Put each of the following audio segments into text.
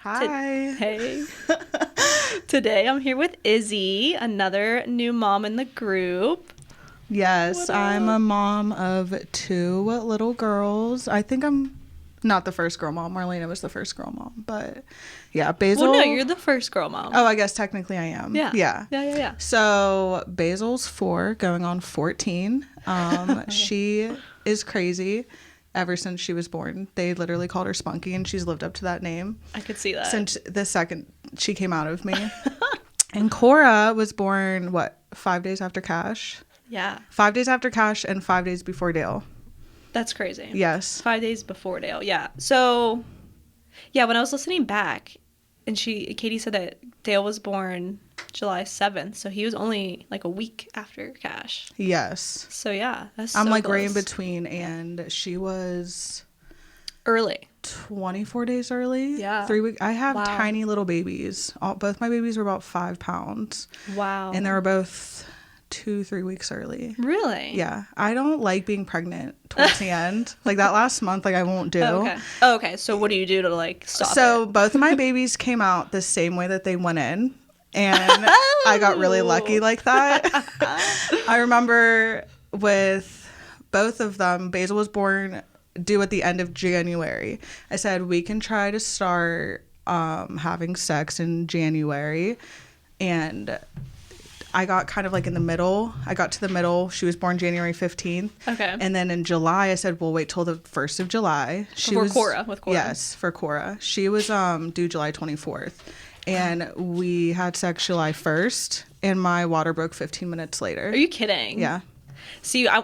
Hi. Hey. Today I'm here with Izzy, another new mom in the group. Yes, I'm a mom of two little girls. I think I'm not the first girl mom. Marlena was the first girl mom. But yeah, Basil. Well, no, you're the first girl mom. Oh, I guess technically I am. Yeah. So Basil's 4, going on 14. She is crazy ever since she was born. They literally called her Spunky, and she's lived up to that name. I could see that. Since the second she came out of me. And Cora was born, 5 days after Cash? Yeah. 5 days after Cash and 5 days before Dale. That's crazy. Yes. 5 days before Dale. Yeah. So, yeah, when I was listening back, and Katie said that Dale was born July 7th, so he was only like a week after Cash. Yes. So, yeah, that's I'm so like close. right in between, and she was Early. 24 days early. Yeah. 3 weeks. I have Wow. tiny little babies. Both my babies were about 5 pounds. Wow. And they were both 2-3 weeks early. Really? Yeah. I don't like being pregnant towards the end. Like that last month, like I won't do. Okay. So what do you do to like stop it? Both of my babies came out the same way that they went in. And I got really lucky like that. I remember with both of them, Basil was born due at the end of January. I said, we can try to start having sex in January. And I got kind of like in the middle. I got to the middle. She was born January 15th. Okay. And then in July, I said, we'll wait till the 1st of July. With Cora. Yes, for Cora. She was due July 24th. And we had sex July 1st. And my water broke 15 minutes later. Are you kidding? Yeah. See, I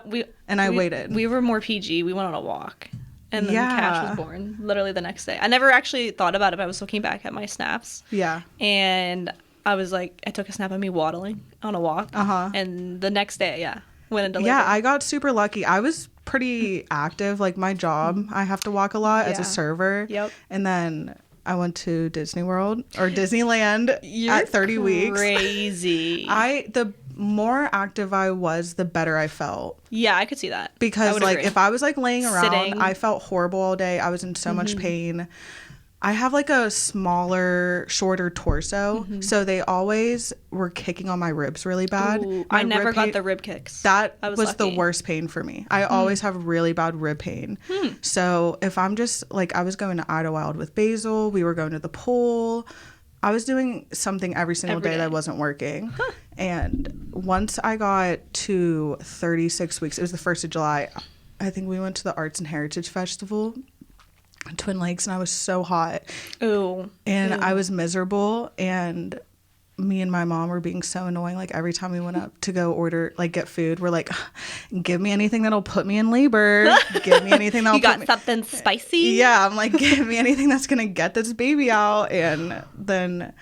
waited. We were more PG. We went on a walk. And then Cash was born literally the next day. I never actually thought about it, but I was looking back at my snaps. Yeah. And I was like, I took a snap of me waddling on a walk. Uh-huh. And the next day, went into labor. Yeah, I got super lucky. I was pretty active. Like my job, I have to walk a lot as a server. Yep. And then I went to Disney World or Disneyland at 30 weeks. Crazy. The more active I was, the better I felt. Yeah, I could see that. Because like agree. if I was like laying around, sitting, I felt horrible all day. I was in so much pain. I have like a smaller, shorter torso, so they always were kicking on my ribs really bad. Ooh, I never got the rib kicks. That was was the lucky. worst pain for me. I always have really bad rib pain. So if I'm just like, I was going to Idlewild with Basil, we were going to the pool. I was doing something every single day that I wasn't working. And once I got to 36 weeks, it was the 1st of July, I think we went to the Arts and Heritage Festival in Twin Lakes, and I was so hot. Ooh. And I was miserable, and me and my mom were being so annoying. Like every time we went up to go order, like get food, we're like, give me anything that'll put me in labor. Give me anything that'll You got something spicy? Yeah, I'm like, give me anything that's going to get this baby out. And then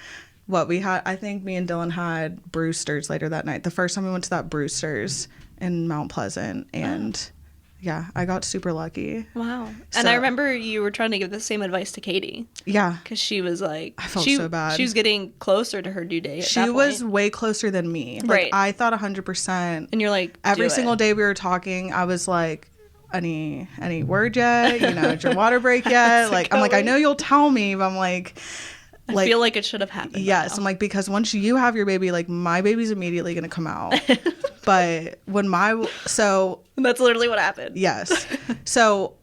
what we had, I think me and Dylan had Brewster's later that night. The first time we went to that Brewster's in Mount Pleasant, and yeah, I got super lucky. Wow. And I remember you were trying to give the same advice to Katie. Yeah. Because she was like... I felt so bad. She was getting closer to her due date at that point. She was way closer than me. Like, right. I thought 100%. And you're like, every single day we were talking, I was like, any word yet? You know, did your water break yet? Like, I'm like, I know you'll tell me, but I'm like... I feel like it should have happened. Yes. I'm like, because once you have your baby, like, my baby's immediately going to come out. But when that's literally what happened. Yes. So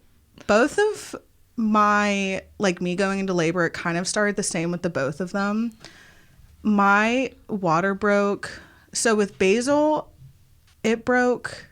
both of my, like me going into labor, it kind of started the same with the both of them. My water broke. So with Basil, it broke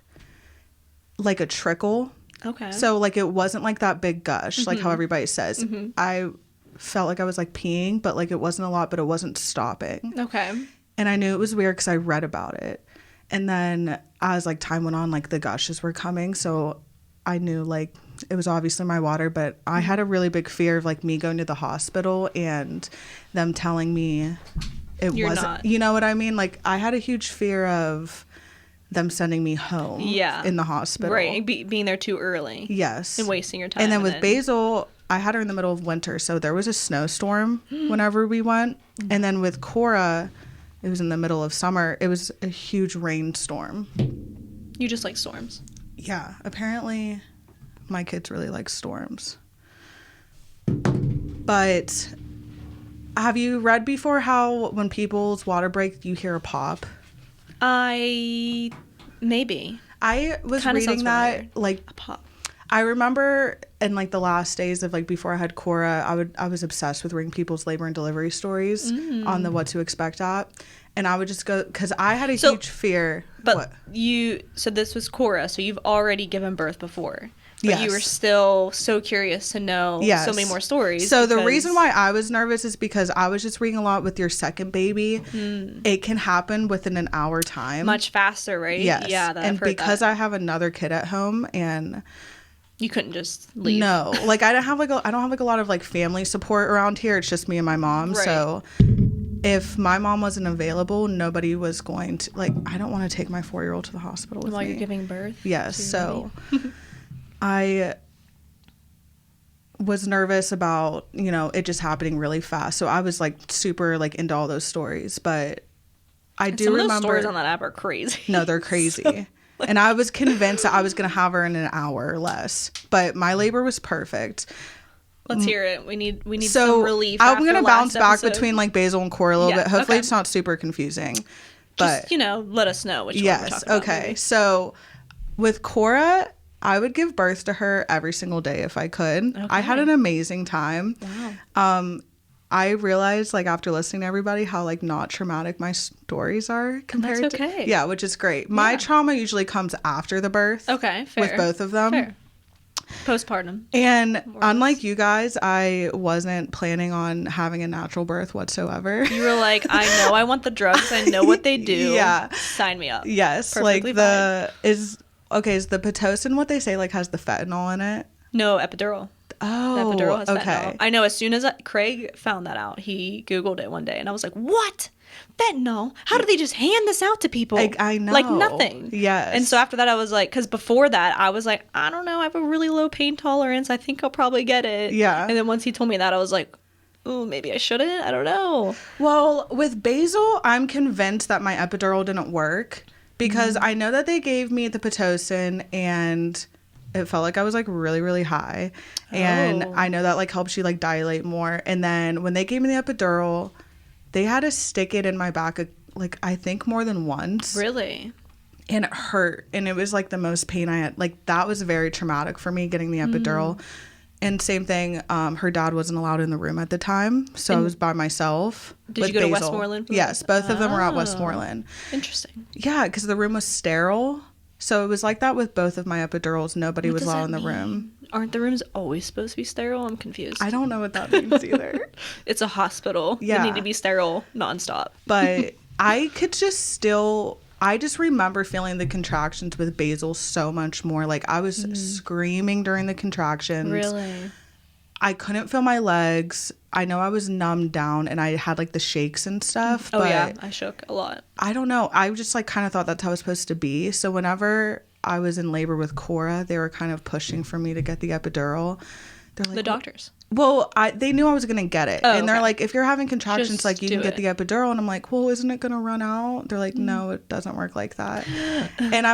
like a trickle. Okay. So like it wasn't like that big gush, like how everybody says. I felt like I was like peeing, but like it wasn't a lot, but it wasn't stopping. Okay. And I knew it was weird because I read about it. And then as like time went on, like the gushes were coming. So I knew like it was obviously my water, but I had a really big fear of like me going to the hospital and them telling me You're wasn't, not. you know what I mean? Like I had a huge fear of them sending me home in the hospital. Right. Being there too early. Yes. And wasting your time. And then with Basil, I had her in the middle of winter. So there was a snowstorm whenever we went. And then with Cora, it was in the middle of summer. It was a huge rainstorm. You just like storms. Yeah. Apparently, my kids really like storms. But Have you read before how when people's water break, you hear a pop? Maybe. I was Kinda reading sounds that, familiar. like, A pop. I remember in, like, the last days of, like, before I had Cora, I was obsessed with reading people's labor and delivery stories on the What to Expect app. And I would just go, because I had a huge fear. But what? so this was Cora, so you've already given birth before. But Yes. you were still so curious to know so many more stories. So the reason why I was nervous is because I was just reading a lot with your second baby. It can happen within an hour time. Much faster, right? Yes. Yeah, and because I have another kid at home and you couldn't just leave. No. Like I don't have like a lot of like family support around here. It's just me and my mom. Right. So if my mom wasn't available, nobody was going to, like, I don't want to take my 4-year-old to the hospital with me. While you're giving birth? Yes. So I was nervous about, it just happening really fast. So I was like super like into all those stories, but I do remember those stories on that app are crazy. No, they're crazy. And I was convinced that I was going to have her in an hour or less, but my labor was perfect. Let's hear it. We need So some relief. I'm going to bounce back episode. between like Basil and Cora a little bit. Hopefully okay. It's not super confusing. But just, let us know which one we're talking about. Okay. Maybe. So with Cora, I would give birth to her every single day if I could. Okay. I had an amazing time. Wow. I realized, like, after listening to everybody, how, like, not traumatic my stories are compared That's okay. to... Yeah, which is great. My trauma usually comes after the birth. Okay, fair. With both of them. Fair. Postpartum. And unlike you guys, I wasn't planning on having a natural birth whatsoever. You were like, I know I want the drugs. I know what they do. Yeah. Sign me up. Yes. Perfectly like, is the Pitocin what they say, like, has the fentanyl in it? No, epidural. Oh, the epidural has okay. fentanyl. I know as soon as Craig found that out, he Googled it one day. And I was like, what? Fentanyl? How do they just hand this out to people? I know. Like nothing. Yes. And so after that, I was like, because before that, I was like, I don't know. I have a really low pain tolerance. I think I'll probably get it. Yeah. And then once he told me that, I was like, ooh, maybe I shouldn't. I don't know. Well, with Basil, I'm convinced that my epidural didn't work because I know that they gave me the Pitocin and it felt like I was like really, really high. And I know that like helps you like dilate more. And then when they gave me the epidural, they had to stick it in my back like I think more than once. Really? And it hurt. And it was like the most pain I had. Like that was very traumatic for me getting the epidural. And same thing, her dad wasn't allowed in the room at the time. So I was by myself. Did you go to Westmoreland? Yes, both of them were at Westmoreland. Interesting. Yeah, because the room was sterile. So it was like that with both of my epidurals. Nobody was allowed in the room. Aren't the rooms always supposed to be sterile? I'm confused. I don't know what that means either. It's a hospital. Yeah. You need to be sterile nonstop. But I just remember feeling the contractions with Basil so much more. Like I was screaming during the contractions. Really? I couldn't feel my legs. I know I was numbed down and I had like the shakes and stuff. Oh but yeah, I shook a lot. I don't know. I just like kind of thought that's how it was supposed to be. So whenever I was in labor with Cora, they were kind of pushing for me to get the epidural. They're like, the doctors. Well, they knew I was going to get it. Oh, and they're okay. like, if you're having contractions, Just like you can get do the epidural. And I'm like, well, isn't it going to run out? They're like, no, it doesn't work like that. And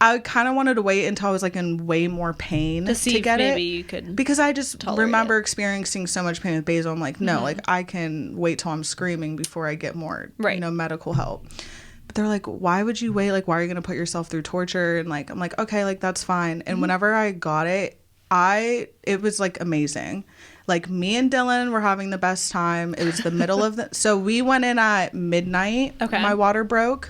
I kind of wanted to wait until I was like in way more pain to see to get if maybe it. you could Because I just remember it. experiencing so much pain with Basil. I'm like, no, like I can wait till I'm screaming before I get more, medical help. But they're like, why would you wait? Like, why are you going to put yourself through torture? And like, I'm like, okay, like that's fine. And whenever I got it, it was like amazing. Like me and Dylan were having the best time. It was the middle of so we went in at midnight. Okay. My water broke.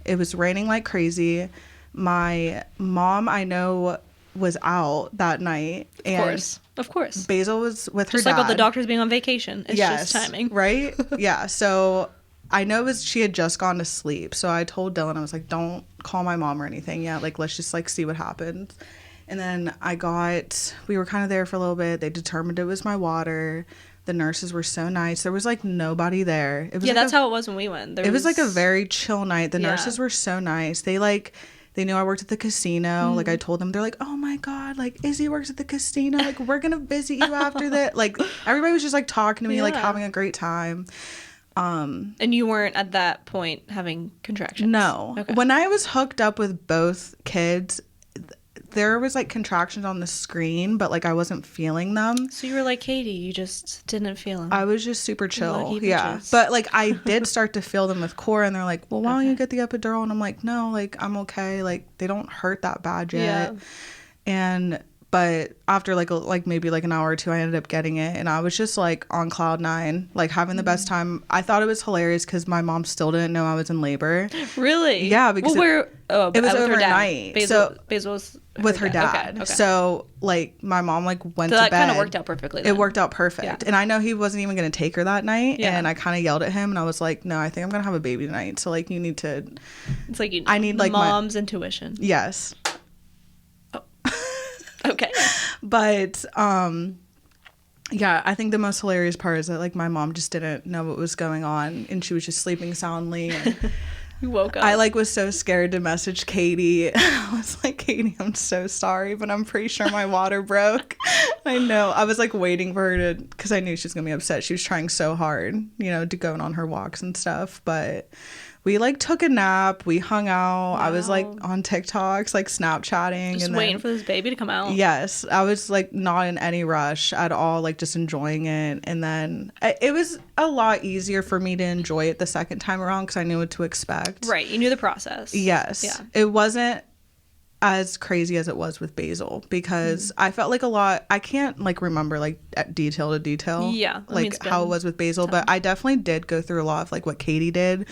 It was raining like crazy. My mom, I know, was out that night. Of course. Basil was with her just dad. like all the doctors being on vacation. It's just timing. Right? Yeah. So I know she had just gone to sleep. So I told Dylan, I was like, don't call my mom or anything yet. Like, let's just like see what happens. And then we were kind of there for a little bit. They determined it was my water. The nurses were so nice. There was like nobody there. It was that's how it was when we went. It was like a very chill night. The nurses were so nice. They knew I worked at the casino. Like I told them, they're like, oh my God, like Izzy works at the casino. Like we're going to visit you after that. Like everybody was just like talking to me, like having a great time. And you weren't at that point having contractions? No. Okay. When I was hooked up with both kids, there was like contractions on the screen, but like I wasn't feeling them. So you were like Katie, you just didn't feel them. I was just super chill. Lucky Yeah. bitches. But like I did start to feel them with Cora, and they're like, well, why don't you get the epidural? And I'm like, no, like I'm okay. Like they don't hurt that bad yet. And but after like maybe like an hour or two, I ended up getting it, and I was just like on cloud nine, like having the best time. I thought it was hilarious because my mom still didn't know I was in labor. Really? Yeah, because it was overnight. Basil was with her dad. Okay. So like my mom like went so to that bed. kind of worked out perfectly then. It worked out perfect. Yeah. And I know he wasn't even going to take her that night. Yeah. And I kind of yelled at him, and I was like, no, I think I'm going to have a baby tonight. So like you need to. It's like I need like mom's intuition. Yes. Oh. Okay. But yeah, I think the most hilarious part is that like my mom just didn't know what was going on, and she was just sleeping soundly. And you woke up. I like was so scared to message Katie. I was like, Katie, I'm so sorry, but I'm pretty sure my water broke. I know. I was like waiting for her to, because I knew she was gonna be upset. She was trying so hard, you know, to go on her walks and stuff. But we like took a nap. We hung out. Wow. I was like on TikToks, like Snapchatting, just and waiting then, for this baby to come out. Yes, I was like not in any rush at all, like just enjoying it. And then it was a lot easier for me to enjoy it the second time around because I knew what to expect. Right, you knew the process. Yes. Yeah. It wasn't as crazy as it was with Basil because I felt like a lot. I can't like remember like detail to detail. Yeah, like how it was with Basil, but I definitely did go through a lot of like what Katie did,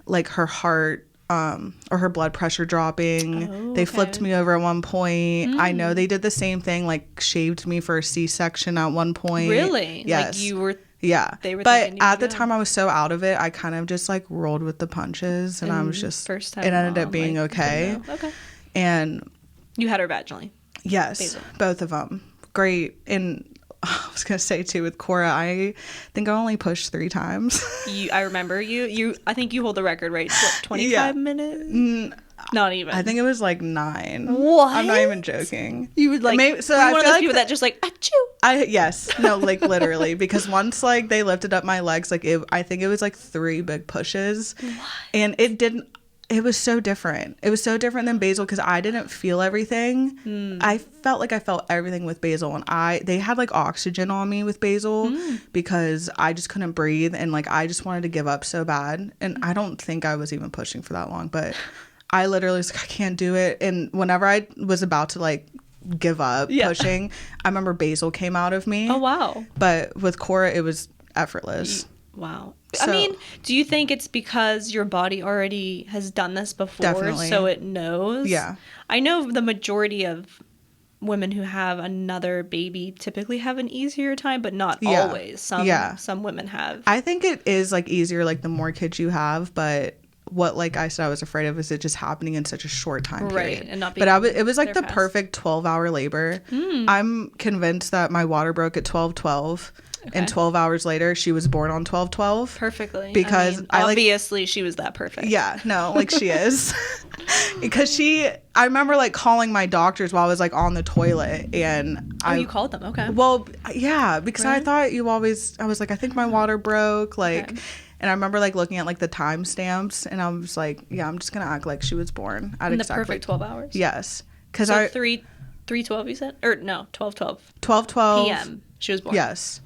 like her heart or her blood pressure dropping. They flipped me over at one point. I know they did the same thing, like shaved me for a C-section at one point. Really? Yes. Like you were. Yeah. They were but at the time I was so out of it, I kind of just like rolled with the punches, and I was just first time it ended up being like, okay. Okay. And you had her vaginally. Yes, Basil. Both of them. Great. And I was gonna say too with Cora, I think I only pushed 3 times. I remember you. I think you hold the record, right? 25 minutes. Not even. I think it was like 9. What? I'm not even joking. You would like. Maybe, so were you I one of feel those like people that just like achoo. Yes. No, like literally, because once like they lifted up my legs, like I think it was like 3 big pushes. What? And it didn't. It was so different. It was so different than Basil because I didn't feel everything. I felt like I felt everything with Basil, and they had like oxygen on me with Basil because I just couldn't breathe, and like I just wanted to give up so bad. And I don't think I was even pushing for that long, but I literally was like, I can't do it. And whenever I was about to like give up pushing, I remember Basil came out of me. Oh wow! But with Cora, it was effortless. Wow. So, I mean, do you think it's because your body already has done this before, definitely. So it knows? Yeah. I know the majority of women who have another baby typically have an easier time, but not always. Some women have. I think it is like easier like the more kids you have, but what like I said I was afraid of is it just happening in such a short time period. Right, and not being it was like the perfect 12-hour labor. I'm convinced that my water broke at 12:12. Okay. And 12 hours later, she was born on 12/12. Perfectly. Because obviously she was that perfect. Yeah, no, like she is. Because I remember like calling my doctors while I was like on the toilet, and you called them? Okay. Well, yeah, because I thought I was like, I think my water broke, like, and I remember like looking at like the timestamps, and I was like, yeah, I'm just gonna act like she was born at in the perfect 12 hours. Yes, because so 3:12 you said, or no, 12:12. 12:12 p.m. She was born. Yes.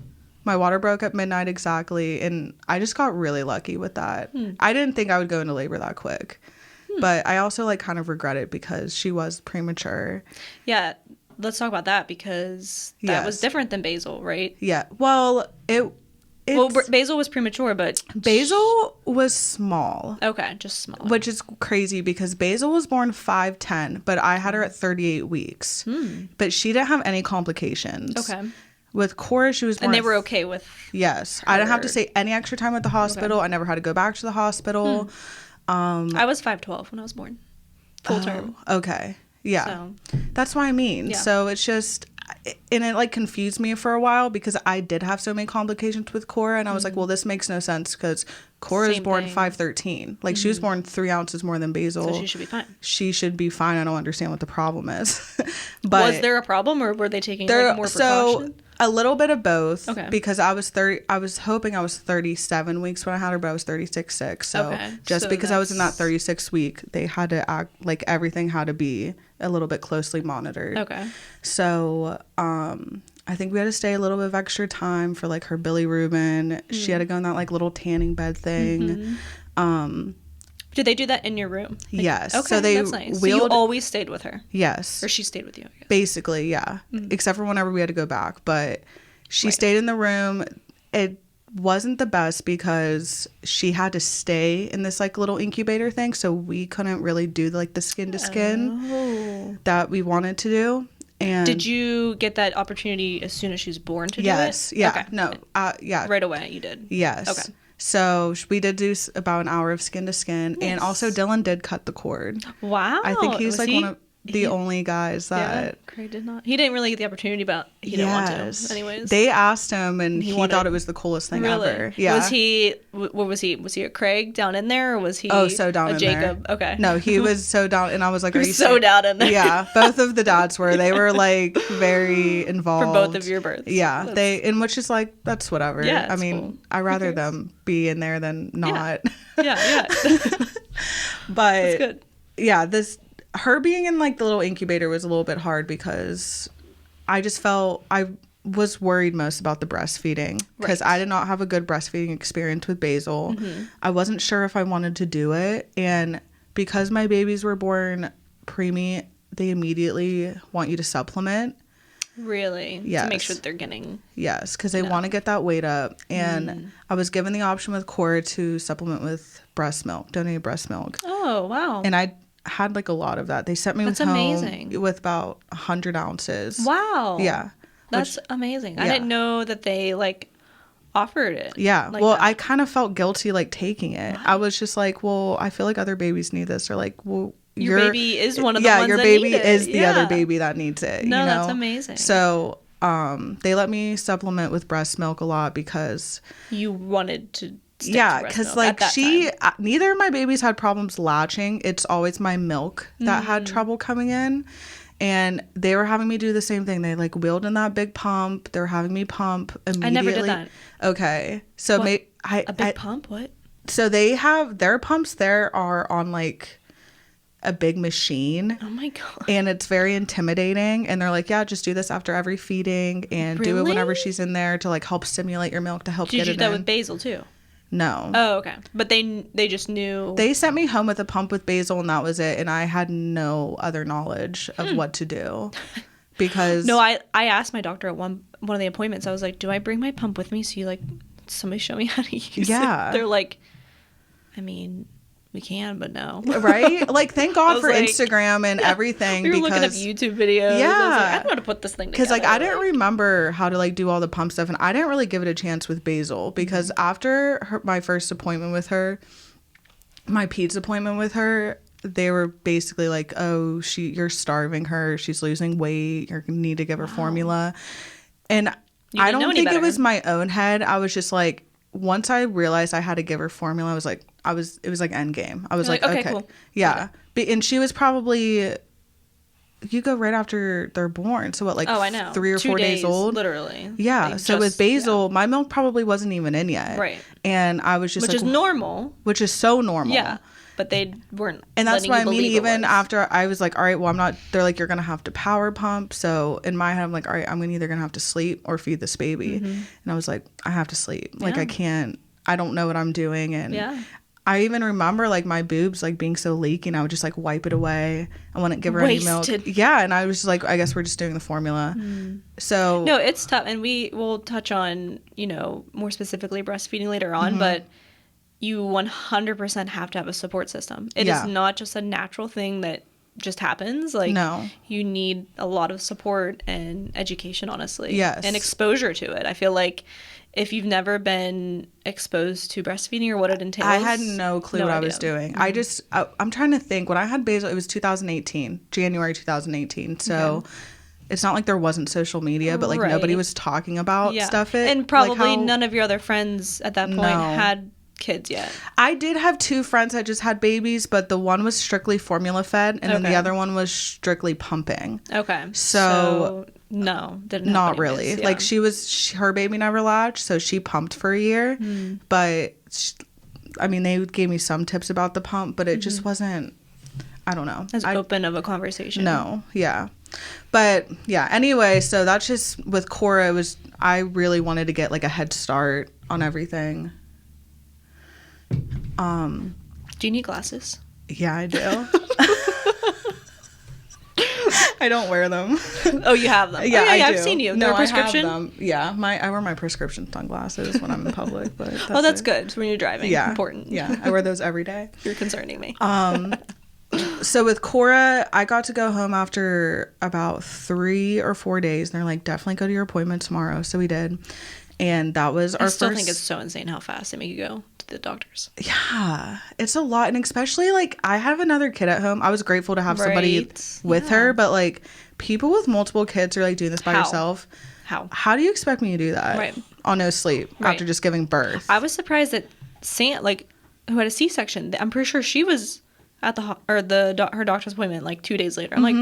My water broke at midnight exactly, and I just got really lucky with that. I didn't think I would go into labor that quick, but I also like kind of regret it because she was premature. Yeah, let's talk about that because that was different than Basil, right? Yeah, well, Basil was premature, but Basil was small. Okay, just small. Which is crazy because Basil was born 5'10", but I had her at 38 weeks. But she didn't have any complications. Okay. With Cora, she was born... And they were okay with... Yes. Her. I didn't have to stay any extra time at the hospital. Okay. I never had to go back to the hospital. I was 5'12" when I was born. Full term. Okay. Yeah. So. That's what I mean. Yeah. So it's just... And it like confused me for a while because I did have so many complications with Cora, and I was like, well, this makes no sense because Cora is born 5'13". Like she was born 3 ounces more than Basil. So she should be fine. She should be fine. I don't understand what the problem is. But was there a problem, or were they taking like more precaution? A little bit of both. Okay. Because I was hoping I was 37 weeks when I had her, but I was 36.6. So just because I was in that 36 week, they had to act like everything had to be a little bit closely monitored. Okay. So I think we had to stay a little bit of extra time for like her bilirubin. She had to go in that like little tanning bed thing. Did they do that in your room? Like, yes. Okay, So that's nice. So you always stayed with her? Yes. Or she stayed with you, I guess. Basically, yeah. Except for whenever we had to go back. But she stayed in the room. It wasn't the best because she had to stay in this like little incubator thing. So we couldn't really do like the skin to skin that we wanted to do. And did you get that opportunity as soon as she was born to do it? Yes. Yeah. Okay. No. Yeah. Right away you did? Yes. Okay. So we did do about an hour of skin to skin. Nice. And also Dylan did cut the cord. Wow. I think he's like one of the only guys that... Yeah, Craig did not. He didn't really get the opportunity, but he didn't want to anyways. They asked him and he thought it was the coolest thing ever. Yeah. Was he, what was he? Was he a Craig down in there or was he so down a in Jacob? there. Okay. No, he was so down and I was like, are you so down in there? Yeah. Both of the dads were. They were like very involved. For both of your births. Yeah. And which is like, that's whatever. Yeah, I mean, cool. I'd rather them be in there than not. Yeah. But that's good. Yeah, her being in like the little incubator was a little bit hard because I just felt I was worried most about the breastfeeding because I did not have a good breastfeeding experience with Basil. I wasn't sure if I wanted to do it, and because my babies were born preemie, they immediately want you to supplement. Really? Yes. To make sure that they're getting... Yes, because they want to get that weight up. And I was given the option with Cora to supplement with breast milk, donated breast milk. Oh, wow. And I had like a lot of that. They sent me home amazing. with about 100 ounces. Wow. Yeah. That's amazing. I didn't know that they like offered it. Yeah. Like well, that. I kind of felt guilty like taking it. I was just like, well, I feel like other babies need this. Or like, well, your baby is one of the ones your that baby need it. is the other baby that needs it. No, you know? that's amazing. So they let me supplement with breast milk a lot because you wanted to stick yeah, because like neither of my babies had problems latching. It's always my milk that had trouble coming in, and they were having me do the same thing. They like wheeled in that big pump. They were having me pump immediately. I never did that. Okay, so a big pump? What? So they have their pumps. There are on like a big machine. Oh my god! And it's very intimidating. And they're like, yeah, just do this after every feeding and do it whenever she's in there to like help stimulate your milk to help get it in. Did you do that with Basil too? No. Oh, okay. But they just knew. They sent me home with a pump with Basil and that was it. And I had no other knowledge of what to do. Because no, I asked my doctor at one of the appointments. I was like, do I bring my pump with me? So you like somebody show me how to use it. They're like, I mean, we can, but no. Right? Like, thank God for like, Instagram and everything. We were looking up YouTube videos. Yeah. I was like, I don't know how to put this thing together. Because, like, I didn't remember how to, like, do all the pump stuff. And I didn't really give it a chance with Basil. Because after my first appointment with her, my peds appointment with her, they were basically like, oh, you're starving her. She's losing weight. You need to give her formula. And I don't think it was my own head. I was just like, once I realized I had to give her formula, I was like, it was like end game. I was like, okay, cool. Yeah. And she was probably, you go right after they're born. So what, like, I know. 3 or 4 days old? Literally. Yeah. Like so with Basil, my milk probably wasn't even in yet. Right. And I was just Which is normal. Which is so normal. Yeah. But they weren't. And that's what I mean. Even after I was like, all right, well, I'm not, they're like, you're going to have to power pump. So in my head, I'm like, all right, I'm either going to have to sleep or feed this baby. And I was like, I have to sleep. Like, I don't know what I'm doing. And I even remember like my boobs like being so leaky and I would just like wipe it away. I wouldn't give her any milk. Yeah. And I was just like, I guess we're just doing the formula. So. No, it's tough. And we will touch on, more specifically breastfeeding later on. But you 100% have to have a support system. It is not just a natural thing that just happens. Like, no. You need a lot of support and education, honestly. Yes. And exposure to it. I feel like if you've never been exposed to breastfeeding or what it entails. I had no clue what I was doing. I'm trying to think. When I had Basil, it was 2018, January 2018. So it's not like there wasn't social media, but like nobody was talking about stuff. And probably none of your other friends at that point had kids yet. I did have 2 friends that just had babies, but the one was strictly formula fed and then the other one was strictly pumping. Okay. So No, didn't have Not any really. miss, yeah. Like her baby never latched, so she pumped for a year. But I mean, they gave me some tips about the pump, but it just wasn't, I don't know. As open of a conversation. No, yeah. But yeah, anyway, so that's just with Cora. I really wanted to get like a head start on everything. Do you need glasses? Yeah, I do. I don't wear them. Oh, you have them. Yeah, I've seen you. They're a prescription? I have them. Yeah, I wear my prescription sunglasses when I'm in public. But that's good. So when you're driving, yeah, important. Yeah, I wear those every day. You're concerning me. So with Cora, I got to go home after about 3 or 4 days. And they're like, definitely go to your appointment tomorrow. So we did. And that was our first... I still think it's so insane how fast they make you go to the doctors. Yeah, it's a lot. And especially, like, I have another kid at home. I was grateful to have somebody with her. But, like, people with multiple kids are, like, doing this by yourself. How do you expect me to do that? Right. On no sleep after just giving birth? I was surprised that who had a C-section, I'm pretty sure she was at her doctor's appointment, like, 2 days later. I'm like...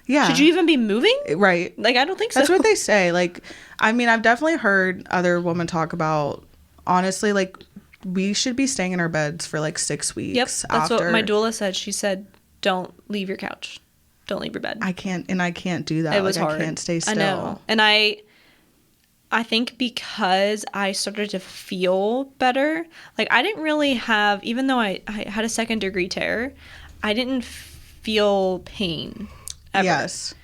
Yeah. Should you even be moving? Right. Like, I don't think so. That's what they say. Like, I mean, I've definitely heard other women talk about, honestly, like, we should be staying in our beds for, like, 6 weeks. Yep. That's what my doula said. She said, don't leave your couch. Don't leave your bed. I can't do that. It was hard. I can't stay still. I know. And I think because I started to feel better, like, I didn't really have, even though I had a 2nd-degree tear, I didn't feel pain. Ever. Yes.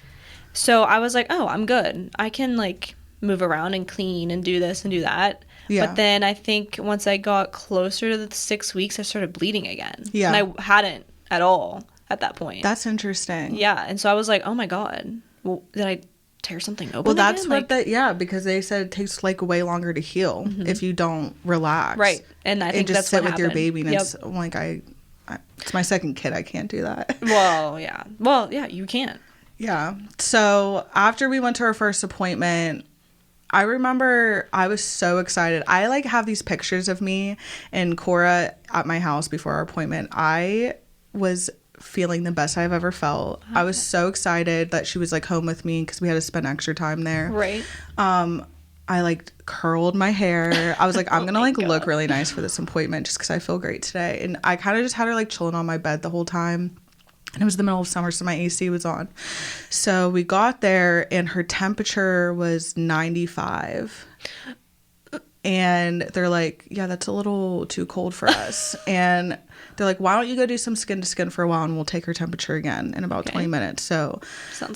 So I was like, oh, I'm good. I can, like, move around and clean and do this and do that. Yeah. But then I think once I got closer to the 6 weeks, I started bleeding again. Yeah. And I hadn't at all at that point. That's interesting. Yeah. And so I was like, oh, my God. Well, did I tear something open? Well, that's again? Because they said it takes, like, way longer to heal if you don't relax. Right. And I think just that's sit what with your baby. And it's like, it's my 2nd kid. I can't do that. Well, yeah. Well, yeah, you can't. Yeah. So after we went to our first appointment, I remember I was so excited. I, like, have these pictures of me and Cora at my house before our appointment. I was feeling the best I've ever felt. I was so excited that she was, like, home with me because we had to spend extra time there. Right. I, like, curled my hair. I was like, I'm gonna, like, look really nice for this appointment just because I feel great today. And I kind of just had her, like, chilling on my bed the whole time. And it was the middle of summer, so my AC was on. So we got there, and her temperature was 95. And they're like, yeah, that's a little too cold for us. And they're like, why don't you go do some skin to skin for a while, and we'll take her temperature again in about 20 minutes. So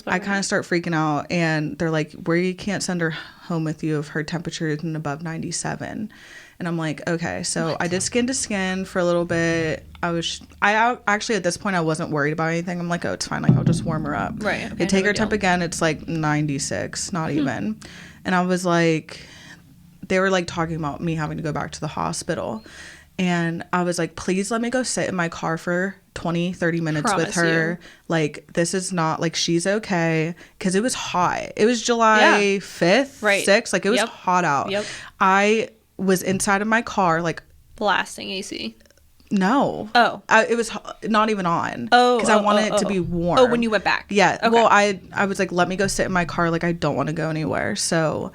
I kind of start freaking out, and they're like, we can't send her home with you if her temperature isn't above 97. And I'm like, okay. So I did skin to skin for a little bit. I actually, at this point, I wasn't worried about anything. I'm like, oh, it's fine. Like, I'll just warm her up. Right. Okay, they take her temp again. It's like 96, not even. And I was like, they were, like, talking about me having to go back to the hospital. And I was like, please let me go sit in my car for 20, 30 minutes with her. Like, this is not, like, she's okay. Because it was hot. It was July 5th, 6th. Like, it was hot out. Yep. I was inside of my car, like, blasting AC. No. Oh. It was not even on. Oh. Because I wanted it to be warm. Oh, when you went back. Yeah. Okay. Well, I was like, let me go sit in my car. Like, I don't want to go anywhere. So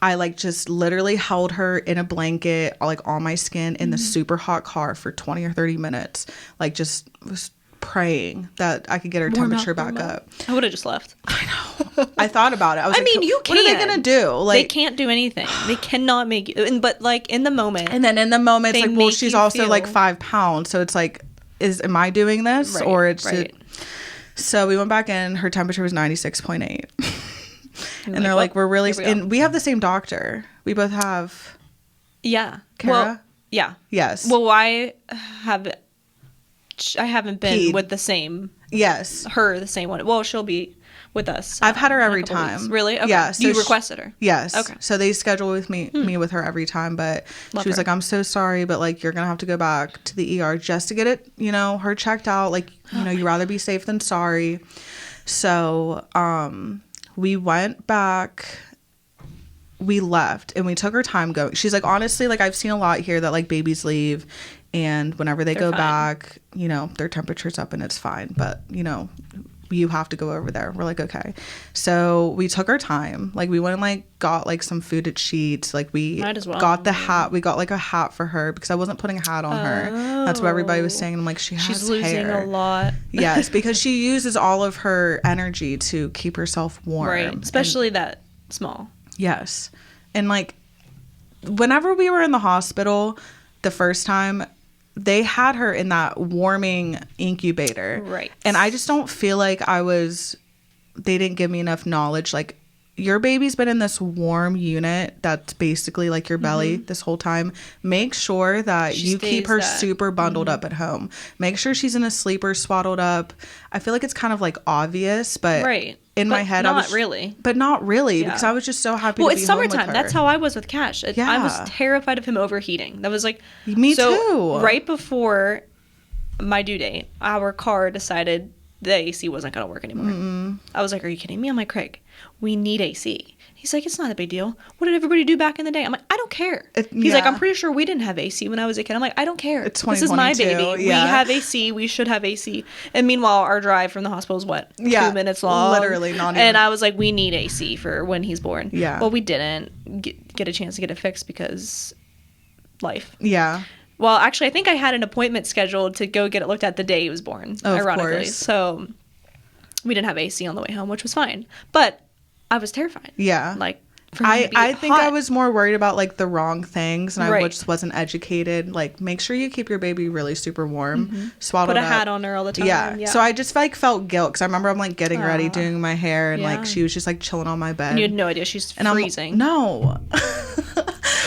I, like, just literally held her in a blanket, like, on my skin in the super hot car for 20 or 30 minutes. Like, just was praying that I could get her temperature back up. I would have just left. I know. I thought about it. I was like, you can. What are they going to do? Like, they can't do anything. They cannot make you. But, like, in the moment. And then in the moment, it's like, well, she's also, like, 5 pounds. So it's like, am I doing this? Right, or it's right. So we went back in. Her temperature was 96.8. And they're like, we're really... And we have the same doctor. We both have... Yeah. Kara? Well, yeah. Yes. Well, I haven't been with the same... Yes. Her, the same one. Well, she'll be with us. I've had her every time. Weeks. Really? Okay. Yeah. So you requested her? Yes. Okay. So they schedule with me with her every time, but she was like, I'm so sorry, but, like, you're going to have to go back to the ER just to get it, her checked out. Like, you'd rather be safe than sorry. So, we went back, we left, and we took our time going. She's like, honestly, like, I've seen a lot here that, like, babies leave, and whenever they're go fine. Back, their temperature's up and it's fine. But, you have to go over there. We're like, okay. So we took our time. Like, we went and like got like some food at Sheets. Like, we got the hat. We got like a hat for her because I wasn't putting a hat on her. That's what everybody was saying. I'm like, she's losing hair. a lot. Yes, because she uses all of her energy to keep herself warm. Right, especially that small. Yes. And like, whenever we were in the hospital the first time, they had her in that warming incubator. Right. And I just don't feel like they didn't give me enough knowledge. Like, your baby's been in this warm unit that's basically like your belly this whole time. Make sure that you keep her super bundled up at home. Make sure she's in a sleeper swaddled up. I feel like it's kind of like obvious, but in my head, not really. But not really, because I was just so happy to be home with her. Well, it's summertime. That's how I was with Cash. I was terrified of him overheating. That was like... Me too. Right before my due date, our car decided the AC wasn't going to work anymore. I was like, are you kidding me? I'm like, Craig, we need AC. He's like, it's not a big deal. What did everybody do back in the day? I'm like, I don't care. He's like, I'm pretty sure we didn't have AC when I was a kid. I'm like, I don't care. It's 2022. This is my baby. Yeah. We have AC. We should have AC. And meanwhile, our drive from the hospital is what? 2 minutes long? Literally, not even. And I was like, we need AC for when he's born. Yeah. Well, we didn't get a chance to get it fixed because life. Yeah. Well, actually, I think I had an appointment scheduled to go get it looked at the day he was born, ironically. Of course. So we didn't have AC on the way home, which was fine. But I was terrified. Yeah. Like, I think I was more worried about like the wrong things, and I just wasn't educated. Like, make sure you keep your baby really super warm, swaddled up. Put a hat on her all the time. Yeah. So I just like felt guilt because I remember I'm like getting ready, doing my hair, and like she was just like chilling on my bed. And you had no idea she's freezing. No.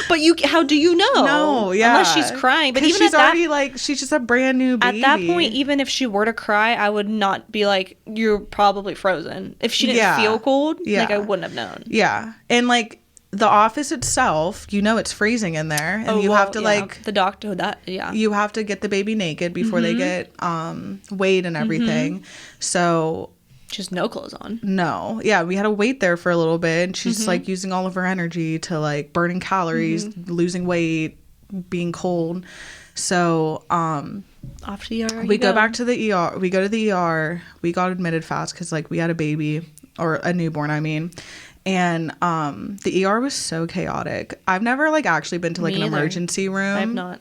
But how do you know? No, yeah. Unless she's crying. But even she's already like, she's just a brand new baby. At that point, even if she were to cry, I would not be like, you're probably frozen. If she didn't feel cold, like I wouldn't have known. Yeah. And like the office itself, it's freezing in there, and you have to like the doctor you have to get the baby naked before they get weighed and everything. So just no clothes on. No. Yeah, we had to wait there for a little bit, and she's like using all of her energy to like burning calories, losing weight, being cold. So off to the ER we go back to the ER. We go to the ER. We got admitted fast because like we had a baby, or a newborn, I mean. And the ER was so chaotic. I've never like actually been to like an emergency room. I've not.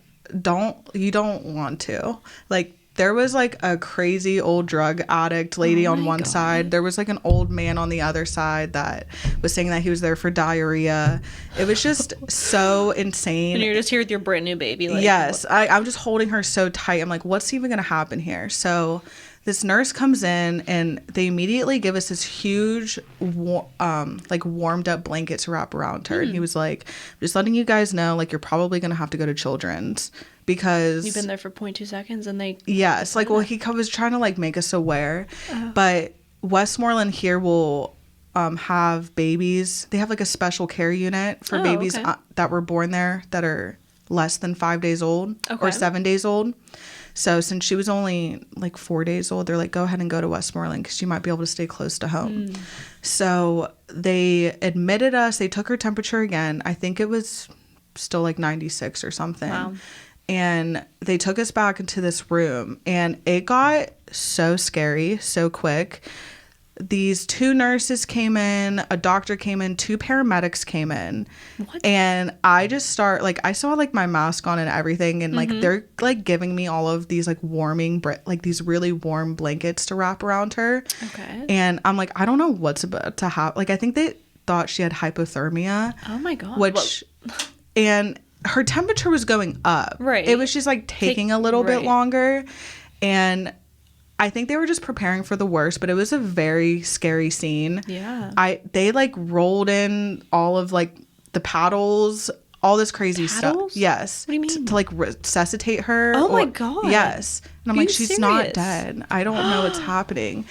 You don't want to. Like, there was like a crazy old drug addict lady on one side. There was like an old man on the other side that was saying that he was there for diarrhea. It was just so insane. And you're just here with your brand new baby. Like, yes. I'm just holding her so tight. I'm like, what's even going to happen here? So this nurse comes in, and they immediately give us this huge, like warmed up blanket to wrap around her. And he was like, just letting you guys know, like, you're probably going to have to go to Children's because you've been there for 0.2 seconds and they. Yes. Like, well, he was trying to like make us aware, but Westmoreland here will have babies. They have like a special care unit for babies that were born there that are less than 5 days old or 7 days old. So since she was only like 4 days old, they're like, go ahead and go to Westmoreland because you might be able to stay close to home. So they admitted us. They took her temperature again. I think it was still like 96 or something. Wow. And they took us back into this room, and it got so scary so quick. These 2 nurses came in, a doctor came in, 2 paramedics came in. What? And I just I still had like my mask on and everything, and like they're like giving me all of these like these really warm blankets to wrap around her. Okay. And I'm like, I don't know what's about to happen. Like, I think they thought she had hypothermia. Oh my God. And her temperature was going up. Right. It was just like taking a little bit longer, and I think they were just preparing for the worst, but it was a very scary scene. Yeah. They like rolled in all of like the paddles, all this crazy stuff. Yes. What do you mean? To like resuscitate her. Oh my God. Yes. And I'm like, she's not dead. I don't know what's happening.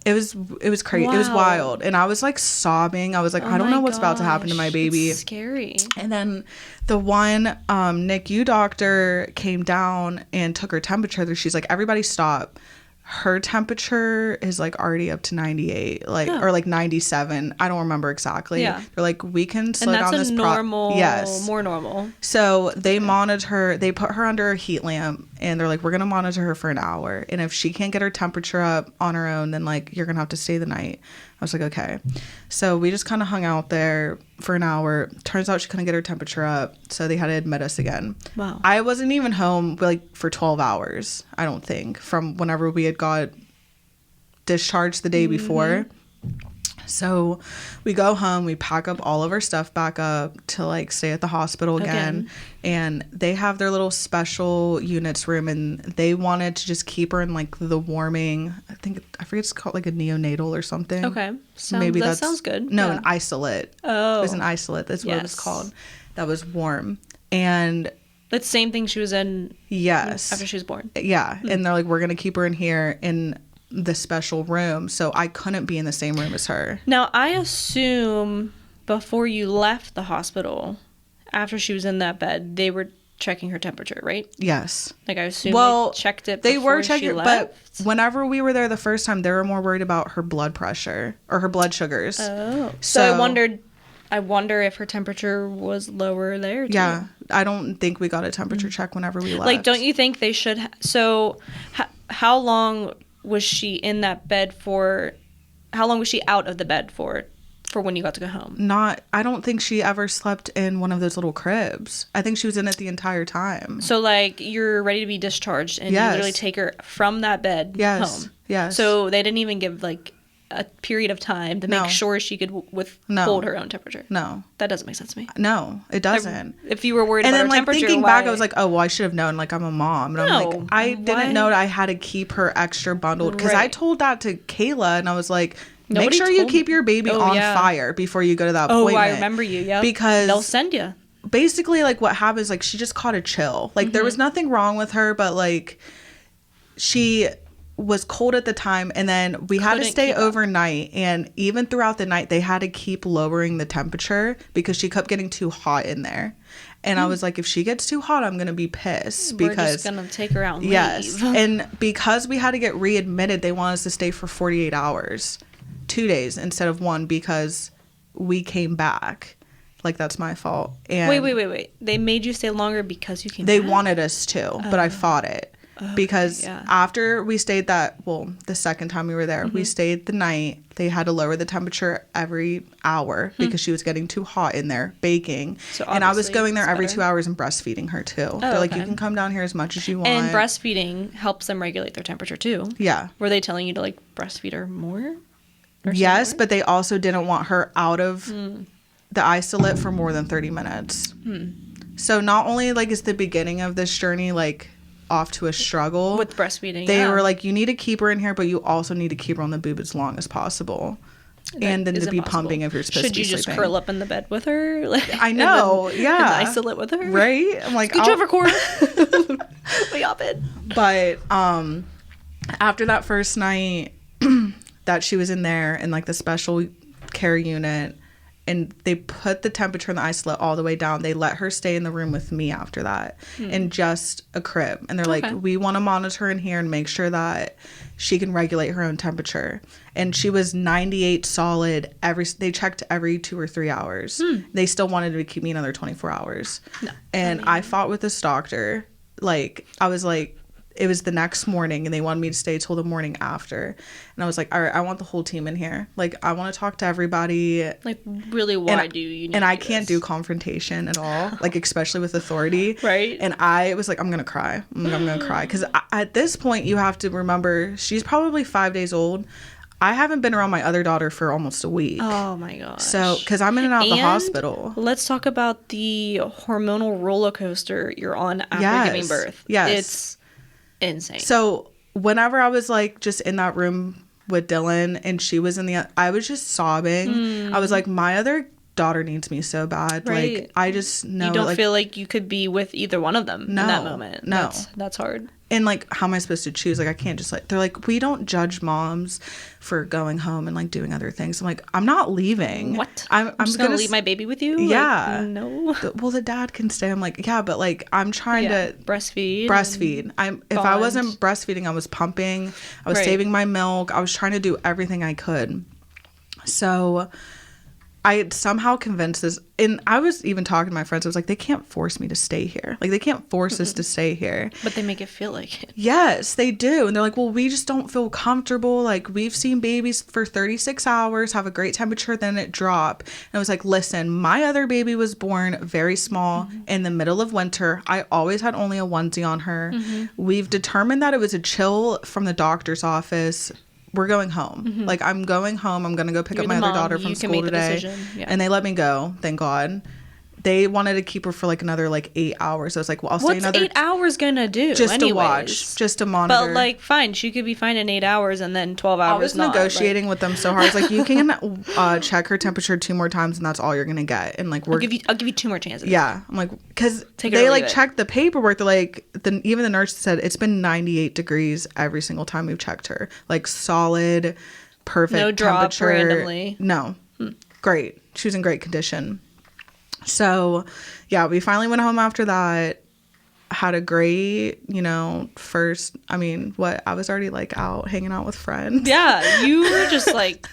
It was crazy. Wow. It was wild. And I was like sobbing. I was like, I don't know what's about to happen to my baby. It's scary. And then the one NICU doctor came down and took her temperature. She's like, everybody stop. her temperature is like already up to 98, like or like 97. I don't remember exactly. Yeah. They're like, we can slow and that's down this normal, yes, more normal. So they monitor, they put her under a heat lamp, and they're like, we're gonna monitor her for an hour, and if she can't get her temperature up on her own, then like you're gonna have to stay the night. I was like, okay. So we just kind of hung out there for an hour. Turns out she couldn't get her temperature up, so they had to admit us again. Wow. I wasn't even home like for 12 hours, I don't think, from whenever we had got discharged the day before. So we go home, we pack up all of our stuff back up to like stay at the hospital again. And they have their little special units room, and they wanted to just keep her in like the warming, I forget it's called like a neonatal or something. Okay. That sounds good. No, an isolate. Oh. It was an isolate. That's what it was called. That was warm. And that's the same thing she was in. Yes. After she was born. Yeah. And they're like, we're going to keep her in here in the special room. So I couldn't be in the same room as her. Now, I assume before you left the hospital, after she was in that bed, they were checking her temperature, right? Yes. Like, I assume they checked it before they were checking she left? But whenever we were there the first time, they were more worried about her blood pressure or her blood sugars. Oh. So I wonder if her temperature was lower there, too. Yeah. I don't think we got a temperature check whenever we left. Like, don't you think they should... So, how long was she in that bed for... How long was she out of the bed for when you got to go home? I don't think she ever slept in one of those little cribs. I think she was in it the entire time. So, like, you're ready to be discharged, and you literally take her from that bed home. Yes. So they didn't even give, like, a period of time to make sure she could hold her own temperature. No. That doesn't make sense to me. No, it doesn't. If you were worried about her temperature, and then, like, thinking back, I was like, oh, well, I should have known. Like, I'm a mom. And I'm like, I didn't know that I had to keep her extra bundled. Because I told that to Kayla, and I was like... Make sure you keep your baby on fire before you go to that appointment. Oh, I remember you, yeah. Because they'll send you. Basically, like, what happens, like, she just caught a chill. Like, there was nothing wrong with her, but, like, she was cold at the time, and then we had to stay overnight. And even throughout the night, they had to keep lowering the temperature because she kept getting too hot in there. And I was like, if she gets too hot, I'm going to be pissed. Because we're just going to take her out and leave. And because we had to get readmitted, they wanted us to stay for 48 hours. 2 days instead of 1 because we came back. Like, that's my fault. And wait. They made you stay longer because you came back? They wanted us to, but I fought it. Because after we stayed the second time we were there, we stayed the night. They had to lower the temperature every hour because she was getting too hot in there baking. So and I was going there every 2 hours and breastfeeding her too. They're like, you can come down here as much as you want. And breastfeeding helps them regulate their temperature too. Yeah. Were they telling you to, like, breastfeed her more? Yes, but they also didn't want her out of the isolate for more than 30 minutes. So not only, like, is the beginning of this journey, like, off to a struggle. With breastfeeding, They were like, you need to keep her in here, but you also need to keep her on the boob as long as possible. And then to be pumping if you're supposed to be sleeping. Should you just curl up in the bed with her? Like, I know, yeah. And isolate with her? Right? I'm like, Scooch over, Cora. We hop in. But after that first night... that she was in there in, like, the special care unit, and they put the temperature in the isolate all the way down. They let her stay in the room with me after that in just a crib. And they're like, we want to monitor in here and make sure that she can regulate her own temperature. And she was 98 solid. They checked every 2 or 3 hours. They still wanted to keep me another 24 hours. No. And I fought with this doctor. Like, I was like, it was the next morning, and they wanted me to stay till the morning after. And I was like, all right, I want the whole team in here. Like, I want to talk to everybody. Like, really, why do you need And I can't do confrontation at all, like, especially with authority. Right. And I was like, I'm going to cry. I'm going to cry. Because at this point, you have to remember, she's probably 5 days old. I haven't been around my other daughter for almost a week. Oh, my gosh. So, because I'm in and out of the hospital. Let's talk about the hormonal roller coaster you're on after giving birth. Yes. It's insane. So whenever I was, like, just in that room with Dylan and she was I was just sobbing. I was like, my other daughter needs me so bad. Right. Like, I just know. You don't feel like you could be with either one of them in that moment. No. That's hard. And, like, how am I supposed to choose? Like, I can't just, like, they're like, we don't judge moms for going home and, like, doing other things. I'm like, I'm not leaving. What? I'm just going to leave my baby with you? Yeah. Like, no. Well, the dad can stay. I'm like, yeah, but, like, I'm trying to breastfeed. If I wasn't breastfeeding, I was pumping. I was saving my milk. I was trying to do everything I could. So I somehow convinced this, and I was even talking to my friends. I was like, they can't force me to stay here. Like, they can't force us to stay here. But they make it feel like it. Yes, they do. And they're like, well, we just don't feel comfortable. Like, we've seen babies for 36 hours, have a great temperature, then it drop. And I was like, listen, my other baby was born very small in the middle of winter. I always had only a onesie on her. We've determined that it was a chill from the doctor's office. We're going home. Like, I'm going home. I'm going to go pick up my other daughter from school today. And they let me go, thank God. They wanted to keep her for, like, another, like, 8 hours. So I was like, well, I'll stay another... What's 8 hours gonna do? Just to watch. Just to monitor. But, like, fine. She could be fine in 8 hours and then 12 hours I was negotiating with them so hard. I was like, you can check her temperature 2 more times and that's all you're gonna get. And, like, I'll give you 2 more chances. Yeah. I'm like, because they, like, checked the paperwork. They're like, even the nurse said it's been 98 degrees every single time we've checked her. Like, solid, perfect no drop temperature. Randomly. No. Great. She was in great condition. So, yeah, we finally went home after that. Had a great, first, I was already, like, out hanging out with friends. Yeah, you were just, like...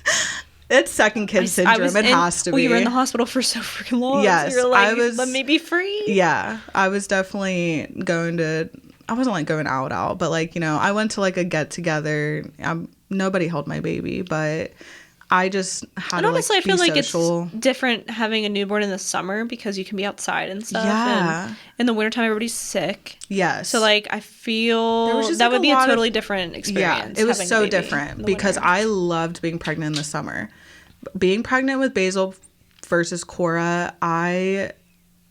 It's second kid syndrome. It has to be. You were in the hospital for so freaking long. Yes. So you're like, let me be free. Yeah. I was definitely I wasn't, like, going out, but, like, I went to, like, a get-together. Nobody held my baby, but... I just had to, honestly, I feel like social. It's different having a newborn in the summer because you can be outside and stuff. Yeah. And in the wintertime, everybody's sick. Yes. So, like, I feel that would be a totally different experience. Yeah, it was so different because I loved being pregnant in the summer. Being pregnant with Basil versus Cora, I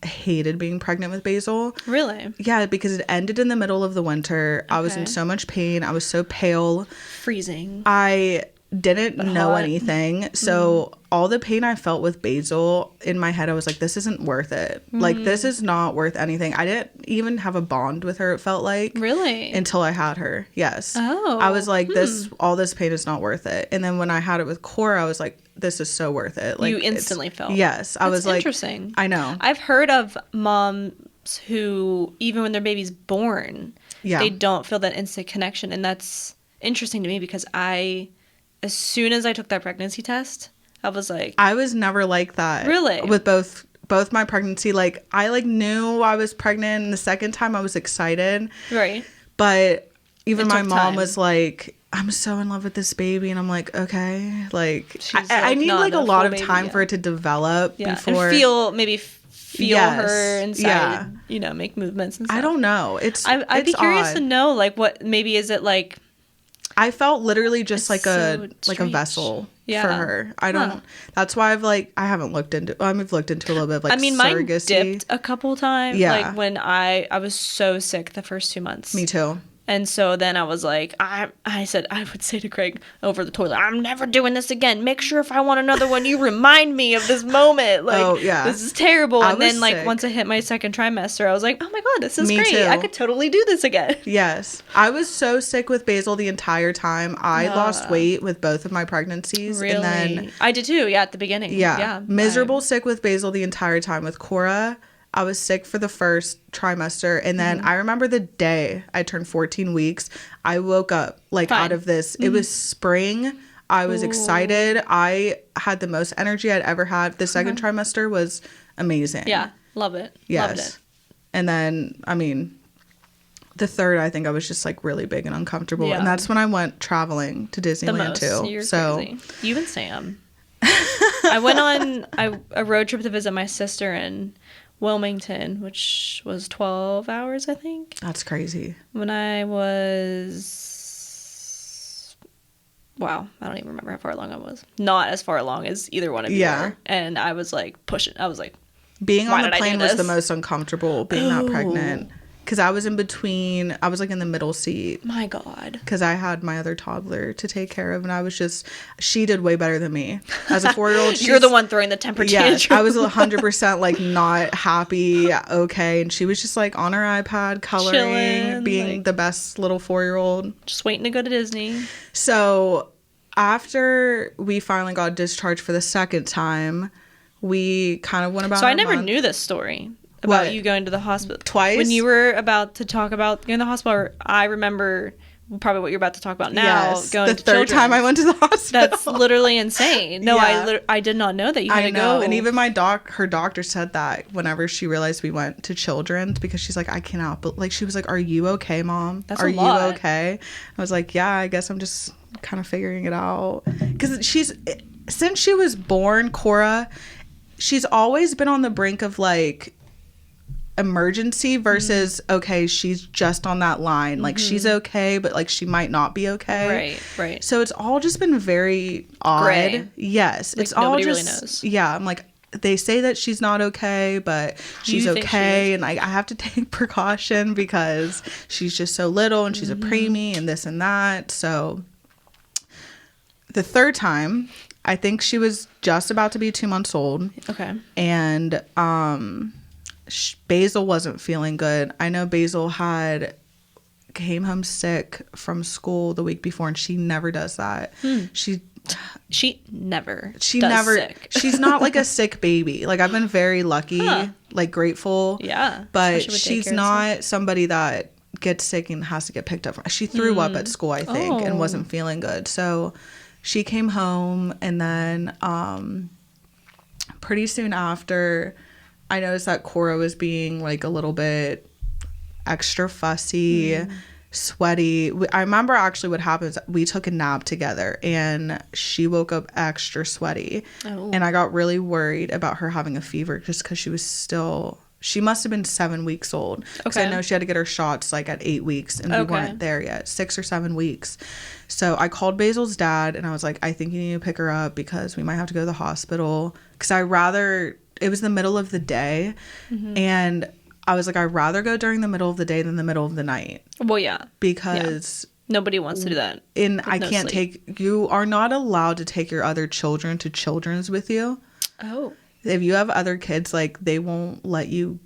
hated being pregnant with Basil. Really? Yeah, because it ended in the middle of the winter. Okay. I was in so much pain. I was so pale. Freezing. I didn't know anything. So all the pain I felt with Basil, in my head, I was like, this isn't worth it. Like, this is not worth anything. I didn't even have a bond with her, it felt like. Really? Until I had her. Yes. Oh. I was like, all this pain is not worth it. And then when I had it with Cora, I was like, this is so worth it. Like, you instantly felt. Yes. I was like, interesting. I know. I've heard of moms who, even when their baby's born, they don't feel that instant connection. And that's interesting to me because as soon as I took that pregnancy test, I was like... I was never like that. Really? With both my pregnancy. Like, I, like, knew I was pregnant, and the second time I was excited. Right. But even my mom was like, I'm so in love with this baby. And I'm like, okay. Like, I need, like, a lot of time for it to develop before... And feel her inside, make movements and stuff. I don't know. I'd be curious to know, like, what... Maybe is it, like... I felt literally just like a vessel for her. I don't. That's why I haven't looked into. I've looked into a little bit of, like, surrogacy. Mine dipped a couple times. Yeah. Like when I was so sick the first 2 months. Me too. And so then I was like, I said, I would say to Craig over the toilet, I'm never doing this again. Make sure if I want another one, you remind me of this moment. Like, this is terrible. And then, like, once I hit my second trimester, I was like, oh my God, this is great. Too. I could totally do this again. Yes. I was so sick with Basil the entire time. I lost weight with both of my pregnancies. Really? And then I did too. Yeah, at the beginning. Yeah. Miserable sick with Basil the entire time. With Cora, I was sick for the first trimester, and then I remember the day I turned 14 weeks, I woke up, like, out of this. It was spring. I was excited. I had the most energy I'd ever had. The second trimester was amazing. Yeah, love it. Yes. Loved it. And then, the third, I think I was just, like, really big and uncomfortable. Yeah. And that's when I went traveling to Disneyland, too. You're crazy. You and Sam. I went on a road trip to visit my sister in Wilmington, which was 12 hours, I think. That's crazy. When I was... Wow, I don't even remember how far along I was. Not as far along as either one of you were. And I was, like, pushing. I was like... Being on the plane was the most uncomfortable, being not pregnant. because I was in between. I was like in the middle seat. My God. Because I had my other toddler to take care of, and I was just, she did way better than me. As a 4-year-old, you're the one throwing the temper tantrum. I was 100% like not happy, okay, and she was just like on her iPad, coloring, chilling, being like, the best little 4-year-old. Just waiting to go to Disney. So after we finally got discharged for the second time, we kind of went about. So I never knew this story about you going to the hospital twice. When you were about to talk about going to the hospital, I remember probably what you're about to talk about now. Yes, going the third time I went to the hospital. That's literally insane. No, yeah. I did not know that you had to go. And even her doctor said that whenever she realized we went to Children's, because she's like, I cannot, but like she was like, "Are you okay, Mom? That's Are a lot. you okay?" I was like, "Yeah, I guess I'm just kind of figuring it out." Because since she was born, Cora, she's always been on the brink of like emergency versus okay, she's just on that line, like she's okay, but like she might not be okay. Right. So it's all just been very odd. Gray. Yes, like it's all nobody just really knows. Yeah, I'm like, they say that she's not okay, but she's okay, and I have to take precaution because she's just so little and she's a preemie and this and that. So the third time, I think she was just about to be 2 months old. Okay. And Basil wasn't feeling good. I know Basil came home sick from school the week before, and she never does that. She never sick. She's not like a sick baby. Like, I've been very lucky, like grateful. Yeah. But she's not somebody that gets sick and has to get picked up. She threw up at school, I think, and wasn't feeling good. So she came home, and then pretty soon after, I noticed that Cora was being like a little bit extra fussy, sweaty. I remember actually what happened is we took a nap together, and she woke up extra sweaty. And I got really worried about her having a fever just because she must have been 7 weeks old. Because I know she had to get her shots like at 8 weeks, and we weren't there yet, 6 or 7 weeks. So I called Basil's dad, and I was like, I think you need to pick her up because we might have to go to the hospital. Because it was the middle of the day, and I was like, I'd rather go during the middle of the day than the middle of the night. Well, yeah. Because nobody wants to do that. And I can't you are not allowed to take your other children to Children's with you. Oh. If you have other kids, like, they won't let you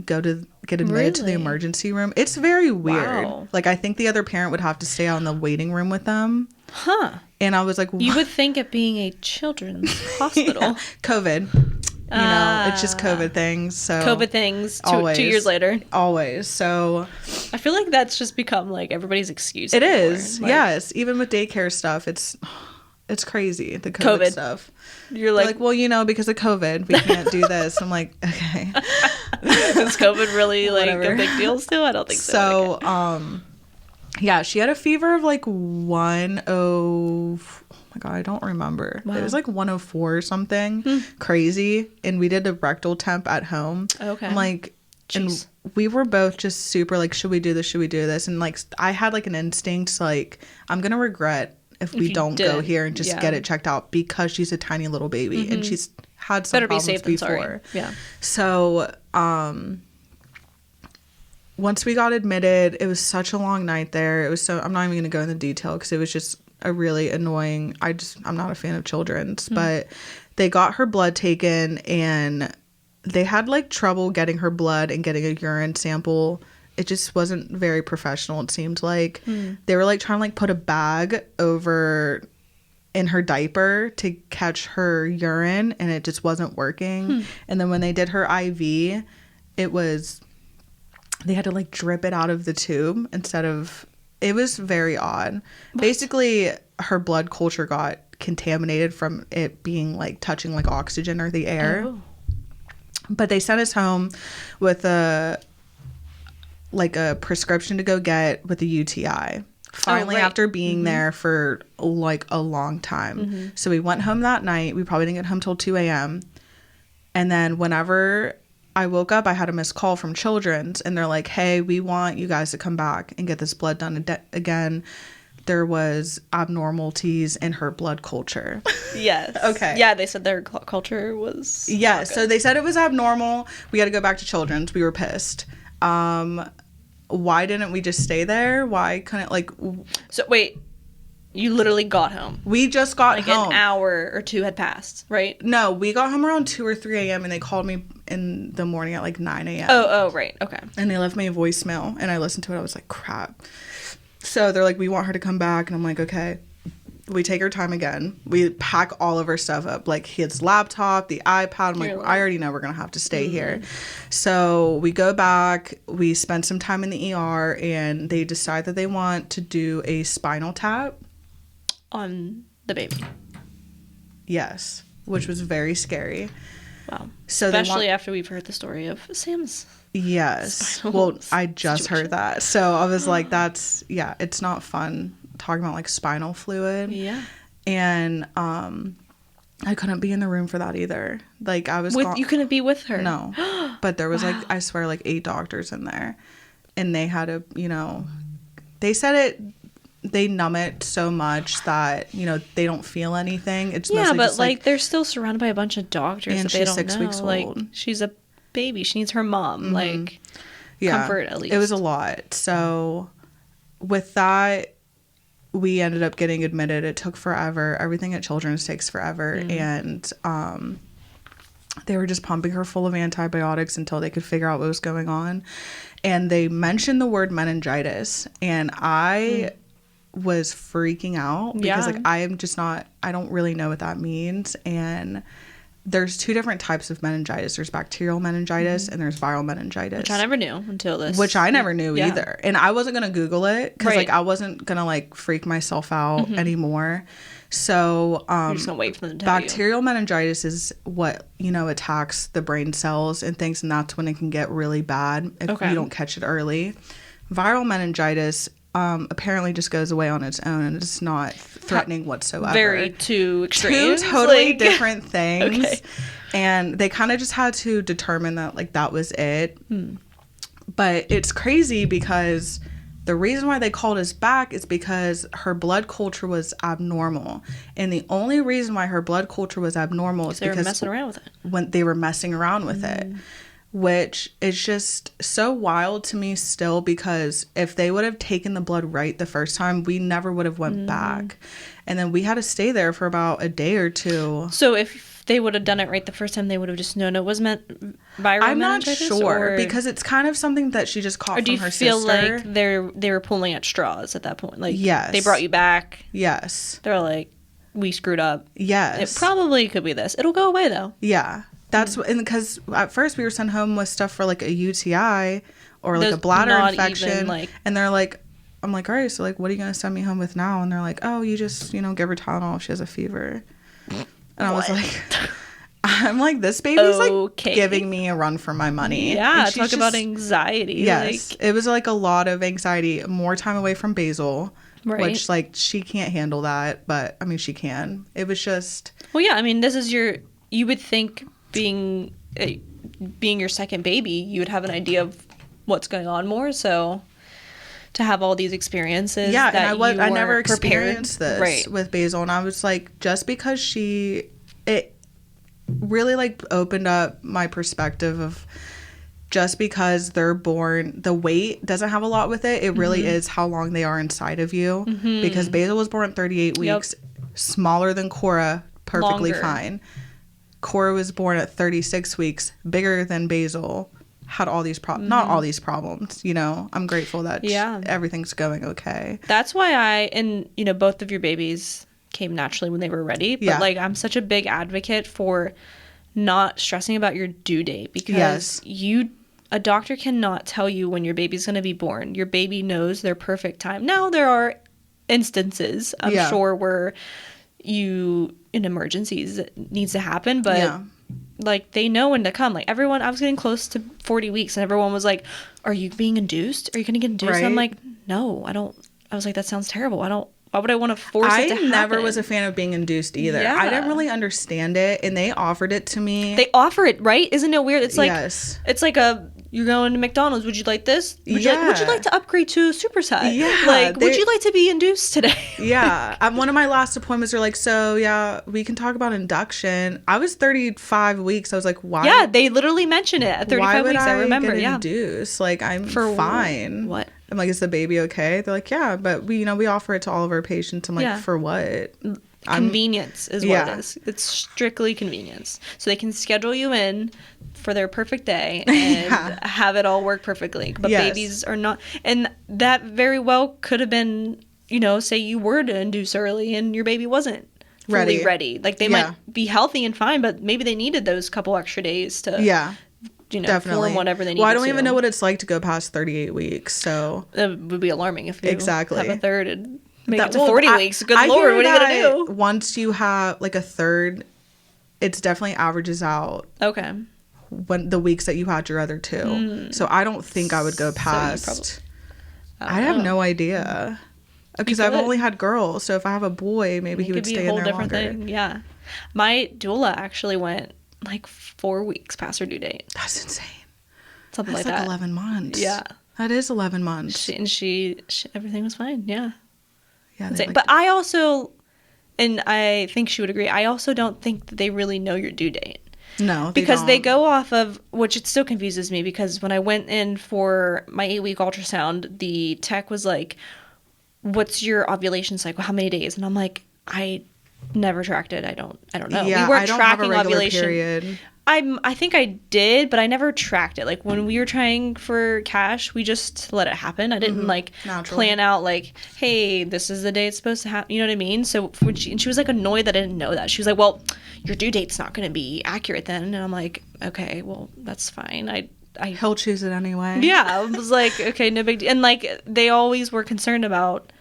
go to get admitted to the emergency room. It's very weird. Wow. Like, I think the other parent would have to stay out in the waiting room with them. Huh. And I was like, what? You would think it being a children's hospital. COVID. It's just COVID things. So COVID things. 2 years later. Always. So I feel like that's just become like everybody's excuse. It is. Like, yes. Even with daycare stuff, it's crazy. The COVID stuff. You're like, well, because of COVID, we can't do this. I'm like, okay. Is COVID really like a big deal still? I don't think so. So, yeah, she had a fever of like 10. Oh my God, I don't remember. Wow. It was like 104 or something. Crazy. And we did a rectal temp at home. Okay. I'm like, and we were both just super like, should we do this? Should we do this? And like, I had like an instinct, like, I'm going to regret if we don't go here and just get it checked out because she's a tiny little baby and she's had some problems before. Better be safe than sorry. Yeah. So, once we got admitted, it was such a long night there. It was so, I'm not even going to go into detail because it was just a really annoying, I'm not a fan of Children's, but they got her blood taken and they had like trouble getting her blood and getting a urine sample. It just wasn't very professional, it seemed like. They were like trying to like put a bag over in her diaper to catch her urine, and it just wasn't working. And then when they did her IV, they had to like drip it out of the tube instead of, it was very odd. What? Basically, her blood culture got contaminated from it being like touching like oxygen or the air. Oh. But they sent us home with a prescription to go get with a UTI. Finally, after being there for like a long time. So we went home that night. We probably didn't get home till 2 a.m. And then whenever I woke up, I had a missed call from Children's, and they're like, hey, we want you guys to come back and get this blood done again. There was abnormalities in her blood culture. Yes. Okay. Yeah, they said their culture was... Yeah, so they said it was abnormal. We had to go back to Children's. We were pissed. why didn't we just stay there? Why couldn't, like... So, wait. You literally got home. We just got home. An hour or two had passed, right? No, we got home around 2 or 3 a.m. and they called me in the morning at like 9 a.m. Oh, right. Okay. And they left me a voicemail and I listened to it. I was like, crap. So they're like, we want her to come back. And I'm like, okay. We take her time again. We pack all of her stuff up, like his laptop, the iPad. I'm like, I already know we're going to have to stay here. So we go back. We spend some time in the ER and they decide that they want to do a spinal tap. On the baby. Yes, which was very scary. Wow. So especially after we've heard the story of Sam's. Yes. Well, I just heard that. So I was like, that's, yeah, it's not fun talking about like spinal fluid. Yeah. And I couldn't be in the room for that either. Like I was you couldn't be with her. No. But there was like, I swear, like 8 doctors in there. And they had to, you know, they said they numb it so much that, you know, they don't feel anything. It's mostly but just, like they're still surrounded by a bunch of doctors and that they she's don't 6 know. weeks Like old. she's a baby. She needs her mom. Like comfort at least. It was a lot. So with that, we ended up getting admitted. It took forever. Everything at Children's takes forever. And they were just pumping her full of antibiotics until they could figure out what was going on. And they mentioned the word meningitis. And I was freaking out because like I am just not, I don't really know what that means. And there's 2 different types of meningitis. There's bacterial meningitis and there's viral meningitis, which I never knew until this. Which I never knew either. And I wasn't gonna Google it because like I wasn't gonna like freak myself out anymore. So you're just gonna wait for them to tell bacterial meningitis is what, you know, attacks the brain cells and things, and that's when it can get really bad if you don't catch it early. Viral meningitis apparently just goes away on its own and it's not threatening whatsoever. Very two extremes. 2 totally different things. And they kind of just had to determine that like that was it. But it's crazy because the reason why they called us back is because her blood culture was abnormal. And the only reason why her blood culture was abnormal is because they were messing around with it. When they were messing around with it. Which is just so wild to me still, because if they would have taken the blood right the first time, we never would have went back. And then we had to stay there for about a day or 2. So if they would have done it right the first time, they would have just known it was viral I'm not meningitis? sure, because it's kind of something that she just caught from her sister. Or do you feel like they were pulling at straws at that point? Like, yes. They brought you back. Yes. They're like, we screwed up. Yes. It probably could be this. It'll go away, though. Yeah. That's and because at first we were sent home with stuff for like a UTI or like a bladder infection, even, like, and they're like, I'm like, all right, so like, what are you gonna send me home with now? And they're like, oh, you just, you know, give her Tylenol if she has a fever. And I was like, I'm like, this baby's like giving me a run for my money. Yeah, talk about anxiety. Yes, it was like a lot of anxiety, more time away from Basil. Right. Which, like, she can't handle that, but I mean, she can. It was just. Well, yeah, I mean, this is you would think being your second baby, you would have an idea of what's going on more. So to have all these experiences, yeah, that and I never prepared. Experienced this with Basil, and I was like, just because it really like opened up my perspective of. Just because they're born, the weight doesn't have a lot with it. It really is how long they are inside of you. Because Basil was born at 38 weeks, smaller than Cora, perfectly fine. Cora was born at 36 weeks, bigger than Basil, had all these problems. Not all these problems, you know. I'm grateful that everything's going okay. That's why both of your babies came naturally when they were ready. But like, I'm such a big advocate for not stressing about your due date, because a doctor cannot tell you when your baby's going to be born. Your baby knows their perfect time. Now, there are instances, I'm sure, where in emergencies it needs to happen, but like, they know when to come. Like, everyone, I was getting close to 40 weeks and everyone was like, are you being induced? Are you going to get induced? Right. I'm like, no, I don't. I was like, that sounds terrible. Why would I want to force it to happen? I never was a fan of being induced either. Yeah. I didn't really understand it, and they offered it to me. They offer it, right? Isn't it weird? It's like it's like a you're going to McDonald's. Would you like this? Would you like to upgrade to a superset? Yeah. Like, would you like to be induced today? Yeah. One of my last appointments are like, so yeah, we can talk about induction. I was 35 weeks. I was like, why? Yeah, they literally mention it at 35 weeks. I remember. Get induced? Like, I'm fine. What? I'm like, is the baby okay? They're like, yeah, but we offer it to all of our patients. I'm like, for what? Convenience is what it is. It's strictly convenience. So they can schedule you in for their perfect day and have it all work perfectly. But babies are not. And that very well could have been, say you were to induce early and your baby wasn't fully ready. Like, they might be healthy and fine, but maybe they needed those couple extra days to definitely form whatever they need. Well, I don't even know what it's like to go past 38 weeks. So it would be alarming if you have a third and make it to 40 weeks. Good Lord, what are you going to do? Once you have like a third, it's definitely averages out. Okay. When the weeks that you had your other two. So I don't think I would go past. I have no idea. Because I've only had girls. So if I have a boy, maybe he would stay in there longer. Thing. Yeah. My doula actually went like 4 weeks past her due date. That's insane. Something That's like that. 11 months. Yeah. That is 11 months. She everything was fine. Yeah. Yeah. But I also, and I think she would agree, I also don't think that they really know your due date. No, because they go off of, which it still confuses me, because when I went in for my 8-week ultrasound, the tech was like, what's your ovulation cycle? How many days? And I'm like, I never tracked it. I don't know. Yeah, we weren't I don't tracking have a regular ovulation. Period. I think I did, but I never tracked it. Like, when we were trying for cash, we just let it happen. I didn't plan out like, hey, this is the day it's supposed to happen. You know what I mean? So when she was like annoyed that I didn't know that. She was like, well, your due date's not going to be accurate then. And I'm like, okay, well, that's fine. He'll choose it anyway. Yeah, I was like, okay, no big deal. And like, they always were concerned about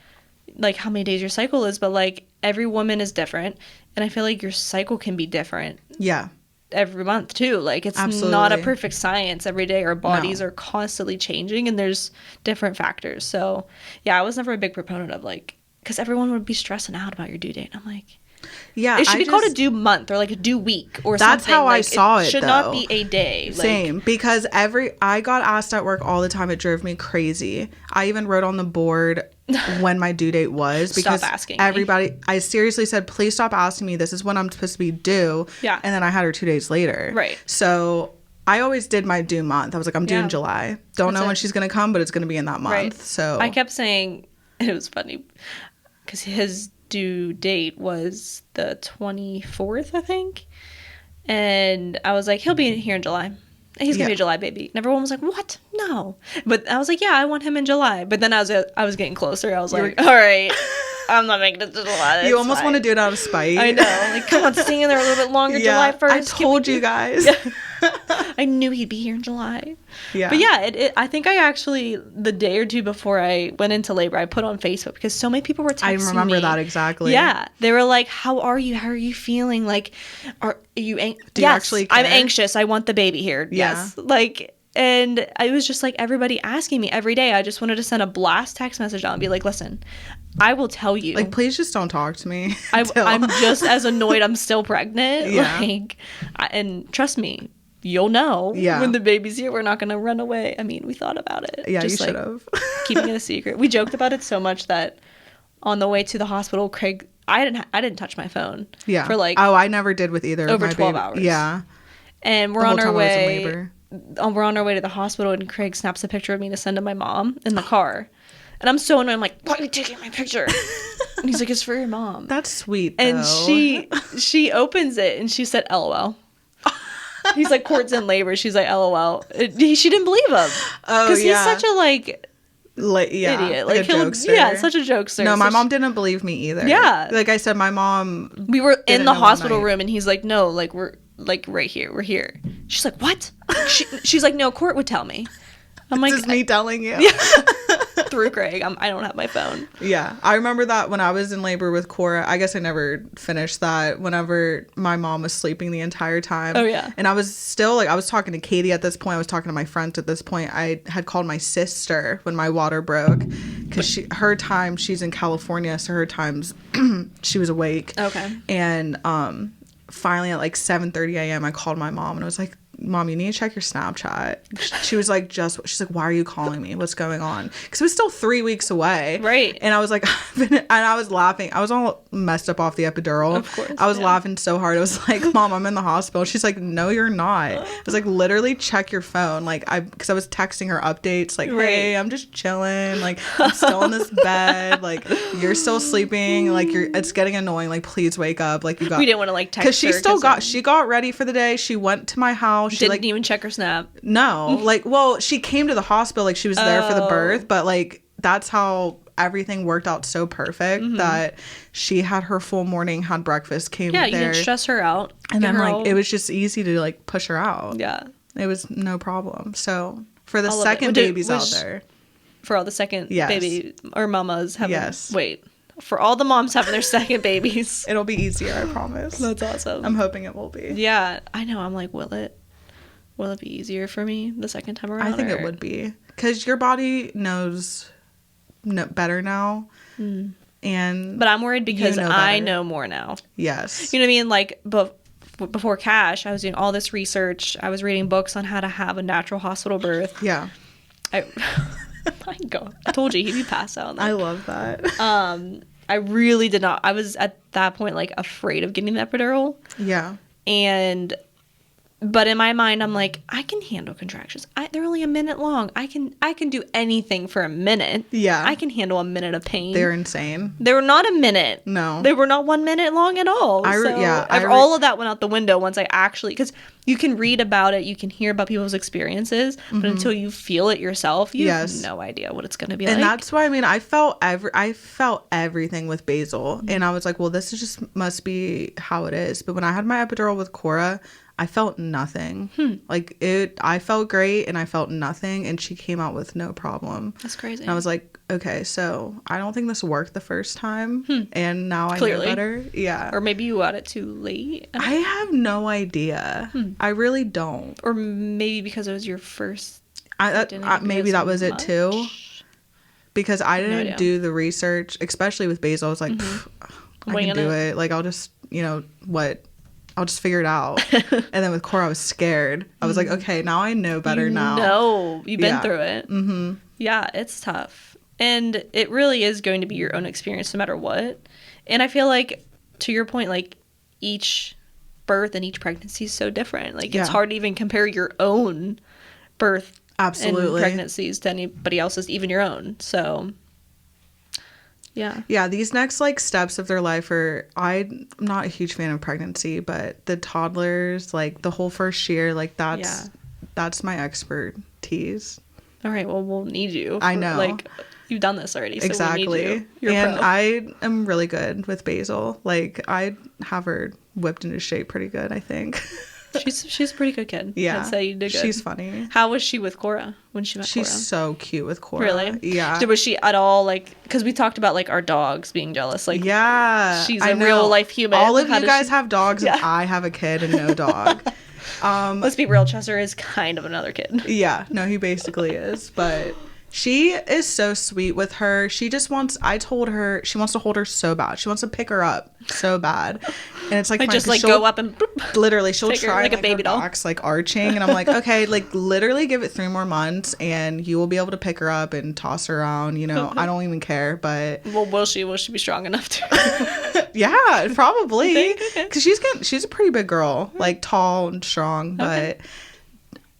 like how many days your cycle is, but like every woman is different, and I feel like your cycle can be different. Yeah. Every month too. Like, it's not a perfect science every day. Our bodies are constantly changing, and there's different factors. So yeah, I was never a big proponent of like, because everyone would be stressing out about your due date. I'm like, yeah, it should be called a due month or like a due week or that's something. How I saw it. Should not be a day. Same, because I got asked at work all the time. It drove me crazy. I even wrote on the board when my due date was, because stop asking everybody. I seriously said, please stop asking me. This is when I'm supposed to be due. Yeah, and then I had her 2 days later. Right. So I always did my due month. I was like, I'm due in July. Don't know when she's gonna come, but it's gonna be in that month. Right. So I kept saying, it was funny because his due date was the 24th, I think, and I was like, he'll be here in July. He's gonna be a July baby. And everyone was like, what? No. But I was like, yeah, I want him in July. But then I was getting closer. I was like, all right, I'm not making it to July. You almost want to do it out of spite. I know. Like, come on, stay in there a little bit longer. July 1st. I told you guys. I knew he'd be here in July. Yeah. But yeah, I think I actually, the day or two before I went into labor, I put on Facebook because so many people were texting me. I remember that exactly. Yeah. They were like, how are you? How are you feeling? Like, are you anxious? Do you actually care? I'm anxious. I want the baby here. Yeah. Yes. Like, and I was just like, everybody asking me every day. I just wanted to send a blast text message out and be like, listen, I will tell you. Like, please just don't talk to me. I'm just as annoyed. I'm still pregnant. Yeah. Like, and trust me, you'll know when the baby's here. We're not going to run away. I mean, we thought about it. Yeah, just you should have. Keeping it a secret. We joked about it so much that on the way to the hospital, Craig, I didn't touch my phone. Yeah. For like, oh, I never did with either. Over my 12 baby. hours. Yeah. And we're on our way. We're on our way to the hospital, and Craig snaps a picture of me to send to my mom in the car. And I'm so annoyed. I'm like, why are you taking my picture? And he's like, it's for your mom. That's sweet, though. And she opens it, and she said, LOL. He's like, Court's in labor. She's like, LOL. She didn't believe him. Oh, because he's such a, idiot. Like a jokester. Such a jokester. No, my mom didn't believe me either. Yeah. Like I said, my mom... We were in the hospital room, and he's like, no, like, we're, like, right here. We're here. She's like, what? She's like, no, Court would tell me. I'm like... This is me telling you. Yeah. Through Craig. I don't have my phone. Yeah. I remember that when I was in labor with Cora. I guess I never finished that. Whenever my mom was sleeping the entire time. Oh, yeah. And I was still, I was talking to Katie at this point. I was talking to my friend at this point. I had called my sister when my water broke. Because she's in California. So her times, she was awake. Okay. And finally at 7:30 a.m. I called my mom. And I was like, Mom, you need to check your Snapchat. She was like, she's like, why are you calling me? What's going on? Because it was still 3 weeks away. Right. And I was like, and I was laughing. I was all messed up off the epidural. Of course. I was laughing so hard. I was like, Mom, I'm in the hospital. She's like, no, you're not. I was like, literally check your phone. Like, because I was texting her updates, like, hey, I'm just chilling. Like, I'm still in this bed. Like, you're still sleeping. Like, it's getting annoying. Like, please wake up. Like, you got. We didn't want to like text her. Because she got ready for the day. She went to my house. She didn't even check her Snap. No. Like, well, she came to the hospital. Like, she was there for the birth. But, like, that's how everything worked out so perfect that she had her full morning, had breakfast, came there. Yeah, you didn't stress her out. And then, like, it was just easy to, like, push her out. Yeah. It was no problem. So, for the second babies out there. For all the second baby or mamas having. Yes. Wait. For all the moms having their second babies. It'll be easier, I promise. That's awesome. I'm hoping it will be. Yeah, I know. I'm like, will it be easier for me the second time around? I think it would be. Because your body knows better now. Mm. But I'm worried because I know more now. Yes. You know what I mean? Like, before Cash, I was doing all this research. I was reading books on how to have a natural hospital birth. Yeah. My God. I told you, he'd be passed out. I love that. I really did not. I was at that point, like, afraid of getting the epidural. Yeah. But in my mind, I'm like, I can handle contractions. They're only a minute long. I can do anything for a minute. Yeah. I can handle a minute of pain. They're insane. They were not a minute. No. They were not 1 minute long at all. All of that went out the window once I actually, because you can read about it, you can hear about people's experiences, but until you feel it yourself, you have no idea what it's going to be like. And that's why, I mean, I felt everything with Basil. And I was like, well, this is just must be how it is. But when I had my epidural with Cora, I felt nothing. Like, I felt great and I felt nothing, and she came out with no problem. That's crazy. And I was like, okay, so I don't think this worked the first time, and now I know better. Yeah. Or maybe you got it too late. I have no idea. I really don't. Or maybe because it was your first. Maybe that was it too. Because I didn't do the research, especially with Basil. I was like, I can do it. Like, I'll just, I'll just figure it out. And then with Cora, I was scared. I was like, okay, now I know better now. No, you've been through it. Mm-hmm. Yeah, it's tough. And it really is going to be your own experience no matter what. And I feel like, to your point, like, each birth and each pregnancy is so different. Like, it's hard to even compare your own birth and pregnancies to anybody else's, even your own. So... Yeah, these next, like, steps of their life I'm not a huge fan of pregnancy, but the toddlers, like, the whole first year, like, that's my expertise. All right, well, we'll need you. I know. Like, you've done this already, so exactly. We need you. You're and pro. I am really good with Basil. Like, I have her whipped into shape pretty good, I think. She's a pretty good kid. Yeah. I'd say you did good. She's funny. How was she with Cora when she met Cora? She's so cute with Cora. Really? Yeah. Was she at all, like, because we talked about, like, our dogs being jealous. Like, yeah. She's a real life human. All of you guys have dogs, and I have a kid and no dog. Let's be real, Chester is kind of another kid. Yeah. No, he basically is. But she is so sweet with her. She just wants, I told her, she wants to hold her so bad. She wants to pick her up so bad. And it's like, just like go up and boop, literally she'll try like a baby doll box, like arching, and I'm like, okay, like literally give it 3 more months and you will be able to pick her up and toss her around, I don't even care. But will she be strong enough to? Yeah, probably, because she's a pretty big girl, like tall and strong, but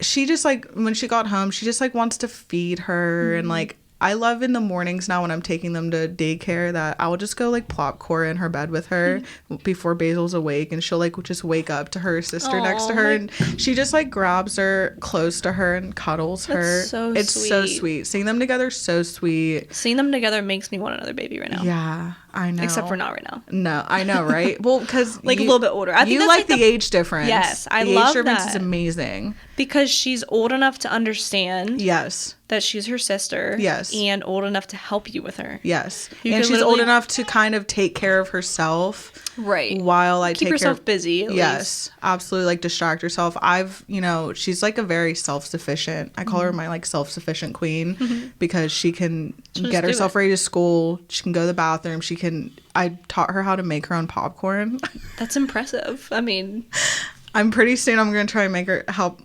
she just, like, when she got home, she just, like, wants to feed her. And, like, I love in the mornings now when I'm taking them to daycare that I'll just go, like, plop Cora in her bed with her before Basil's awake, and she'll, like, just wake up to her sister next to her, and she just, like, grabs her close to her and cuddles her. It's so sweet. Seeing them together is so sweet. Seeing them together makes me want another baby right now. Yeah, I know. Except for not right now. No, I know, right? Well, because like a little bit older. I think you like the age difference. Yes, I love that. The age difference is amazing. Because she's old enough to understand. Yes. That she's her sister. Yes. And old enough to help you with her. Yes. And she's old enough to kind of take care of herself. Right. While I keep herself busy. Yes. Absolutely. Like, distract herself. She's like a very self-sufficient. I call her my, like, self-sufficient queen because she can get herself ready to school. She can go to the bathroom. I taught her how to make her own popcorn. That's impressive. I mean, I'm pretty soon I'm going to try and make her help,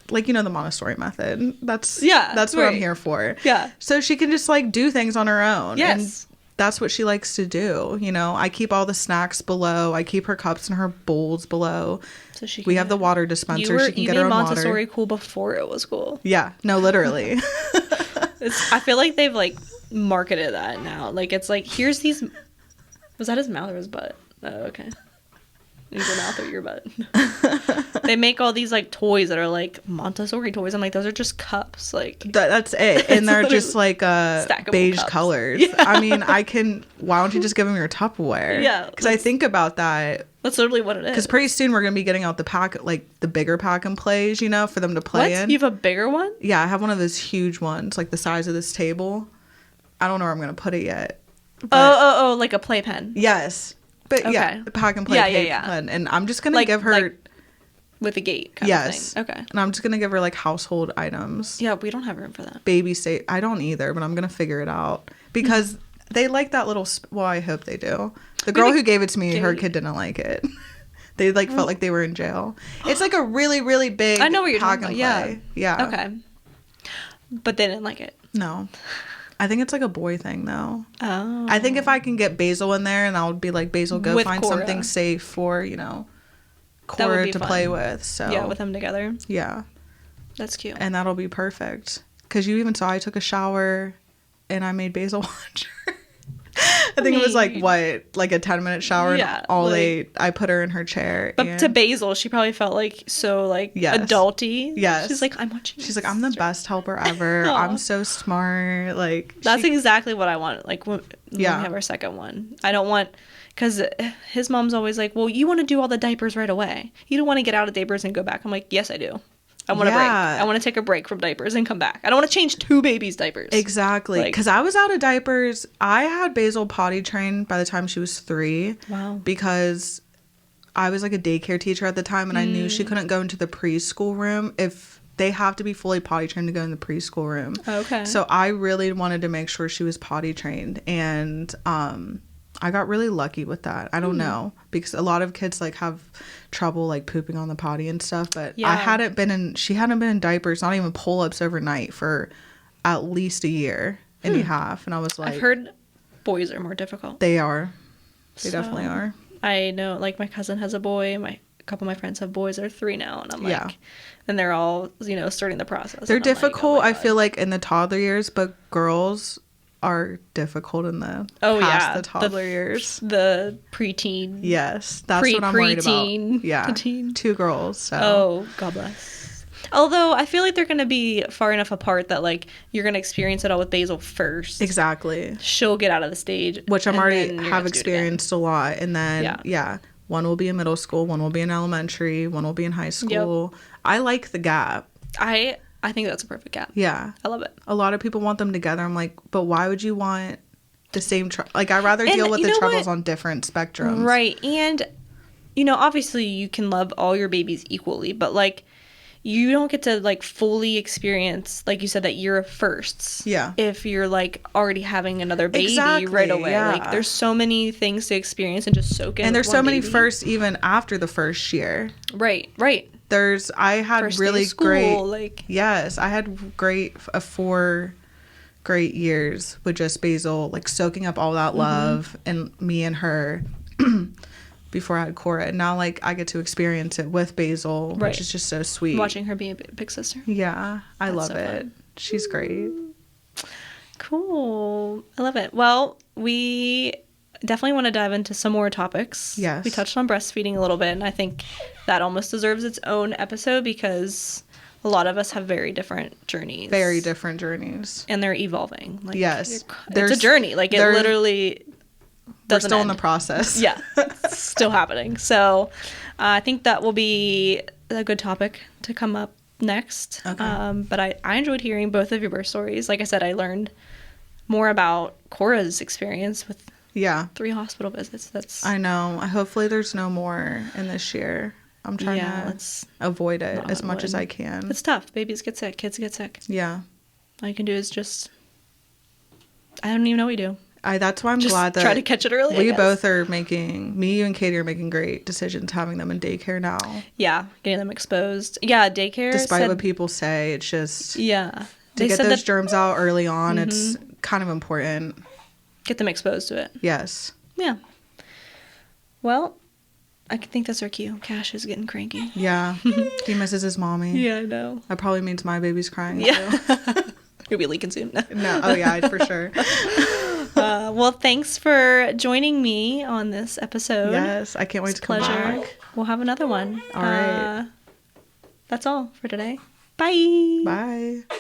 like, the Montessori method. That's what I'm here for. Yeah. So she can just, like, do things on her own. Yes. And that's what she likes to do. I keep all the snacks below. I keep her cups and her bowls below. So we have the water dispenser. She can get her own water. You made Montessori cool before it was cool. Yeah. No, literally. I feel like they've, like, marketed that now. Like, it's like, here's these... Was that his mouth or his butt? Oh, okay. Your mouth or your butt. They make all these, like, toys that are, like, Montessori toys. I'm like, those are just cups. Like, that's it. And they're just, like, beige cups. Colors. Yeah. I mean, why don't you just give them your Tupperware? Yeah. Because I think about that. That's literally what it is. Because pretty soon we're going to be getting out the pack, like, the bigger pack and plays, for them to play in. You have a bigger one? Yeah, I have one of those huge ones, like the size of this table. I don't know where I'm going to put it yet. Oh, like a playpen. Yes. But okay. Yeah, the pack and play pen. And I'm just going to give her... Like, with a gate kind of thing. Okay. And I'm just going to give her, like, household items. Yeah, we don't have room for that. Baby state. I don't either, but I'm going to figure it out. Because they like that little... Well, I hope they do. The girl who gave it to me, her kid didn't like it. They, like, felt like they were in jail. It's, like, a really, really big I know what you're pack talking and about. play. Yeah. Okay. But they didn't like it. No. I think it's like a boy thing, though. Oh. I think if I can get Basil in there, and I'll be like, Basil, go find Cora. something safe for, Cora to play with. So yeah, with them together. Yeah. That's cute. And that'll be perfect. Because you even saw I took a shower, and I made Basil watch her. I think it was like a 10-minute shower. Yeah, and all late. I put her in her chair. But to Basil, she probably felt like so adulty. Yes. She's like, I'm watching. She's like, I'm the best helper ever. I'm so smart. Like, that's exactly what I want. Like when we have our second one, I don't want. Because his mom's always like, well, you want to do all the diapers right away. You don't want to get out of diapers and go back. I'm like, yes, I do. I want a break. I want to take a break from diapers and come back. I don't want to change two babies' diapers. Exactly. Because I was out of diapers. I had Basil potty trained by the time she was 3. Wow. Because I was like a daycare teacher at the time, and I knew she couldn't go into the preschool room if they have to be fully potty trained to go in the preschool room. Okay. So I really wanted to make sure she was potty trained. And I got really lucky with that. I don't know, because a lot of kids like have trouble like pooping on the potty and stuff, but she hadn't been in diapers, not even pull-ups overnight for at least a year and a half. And I was like, I've heard boys are more difficult. They are. They definitely are. I know, like my cousin has a boy, a couple of my friends have boys. They're 3 now, and I'm like, and they're all, starting the process. They're difficult, like, I feel like, in the toddler years, but girls are difficult in the the toddler years. The preteen. Yes, that's what I'm worried about. Yeah, teen. 2 girls. So. Oh, God bless. Although I feel like they're going to be far enough apart that like you're going to experience it all with Basil first. Exactly. She'll get out of the stage, which I'm already have experienced a lot, and then one will be in middle school, one will be in elementary, one will be in high school. Yep. I like the gap. I think that's a perfect gap. Yeah. I love it. A lot of people want them together. I'm like, but why would you want the same... I'd rather deal with the troubles on different spectrums. Right. And, obviously you can love all your babies equally, but, like, you don't get to, like, fully experience, like you said, that year of firsts. Yeah. If you're, like, already having another baby right away. Yeah. Like, there's so many things to experience and just soak in. And there's so many firsts even after the first year. Right. I had first really day of school, great, yes, I had 4 great years with just Basil, like soaking up all that love and me and her before I had Cora. And now like I get to experience it with Basil, which is just so sweet. Watching her be a big sister. Yeah, I love it. Fun. She's great. Cool. I love it. Well, we definitely want to dive into some more topics. Yes. We touched on breastfeeding a little bit, and I think that almost deserves its own episode because a lot of us have very different journeys. And they're evolving. Like, yes. It's a journey. Like, it literally doesn't We're still end. in the process. Yeah. It's still happening. So I think that will be a good topic to come up next. Okay. But I enjoyed hearing both of your birth stories. Like I said, I learned more about Cora's experience with 3 hospital visits. I know. Hopefully there's no more in this year. I'm trying to avoid it as much as I can. It's tough. Babies get sick. Kids get sick. Yeah. All you can do is just... I don't even know what you do. That's why I'm Just glad that try to catch it early. we both are making, me, you, and Katie are making great decisions having them in daycare now. Yeah, getting them exposed. Yeah, daycare. Despite what people say, it's just to get those germs out early on. It's kind of important. Get them exposed to it. Yes. Yeah. Well, I think that's our cue. Cash is getting cranky. Yeah. He misses his mommy. Yeah, I know. That probably means my baby's crying too. You'll be leaking soon. No. Oh yeah, for sure. Well, thanks for joining me on this episode. Yes, I can't wait to come back. We'll have another one. All right. That's all for today. Bye. Bye.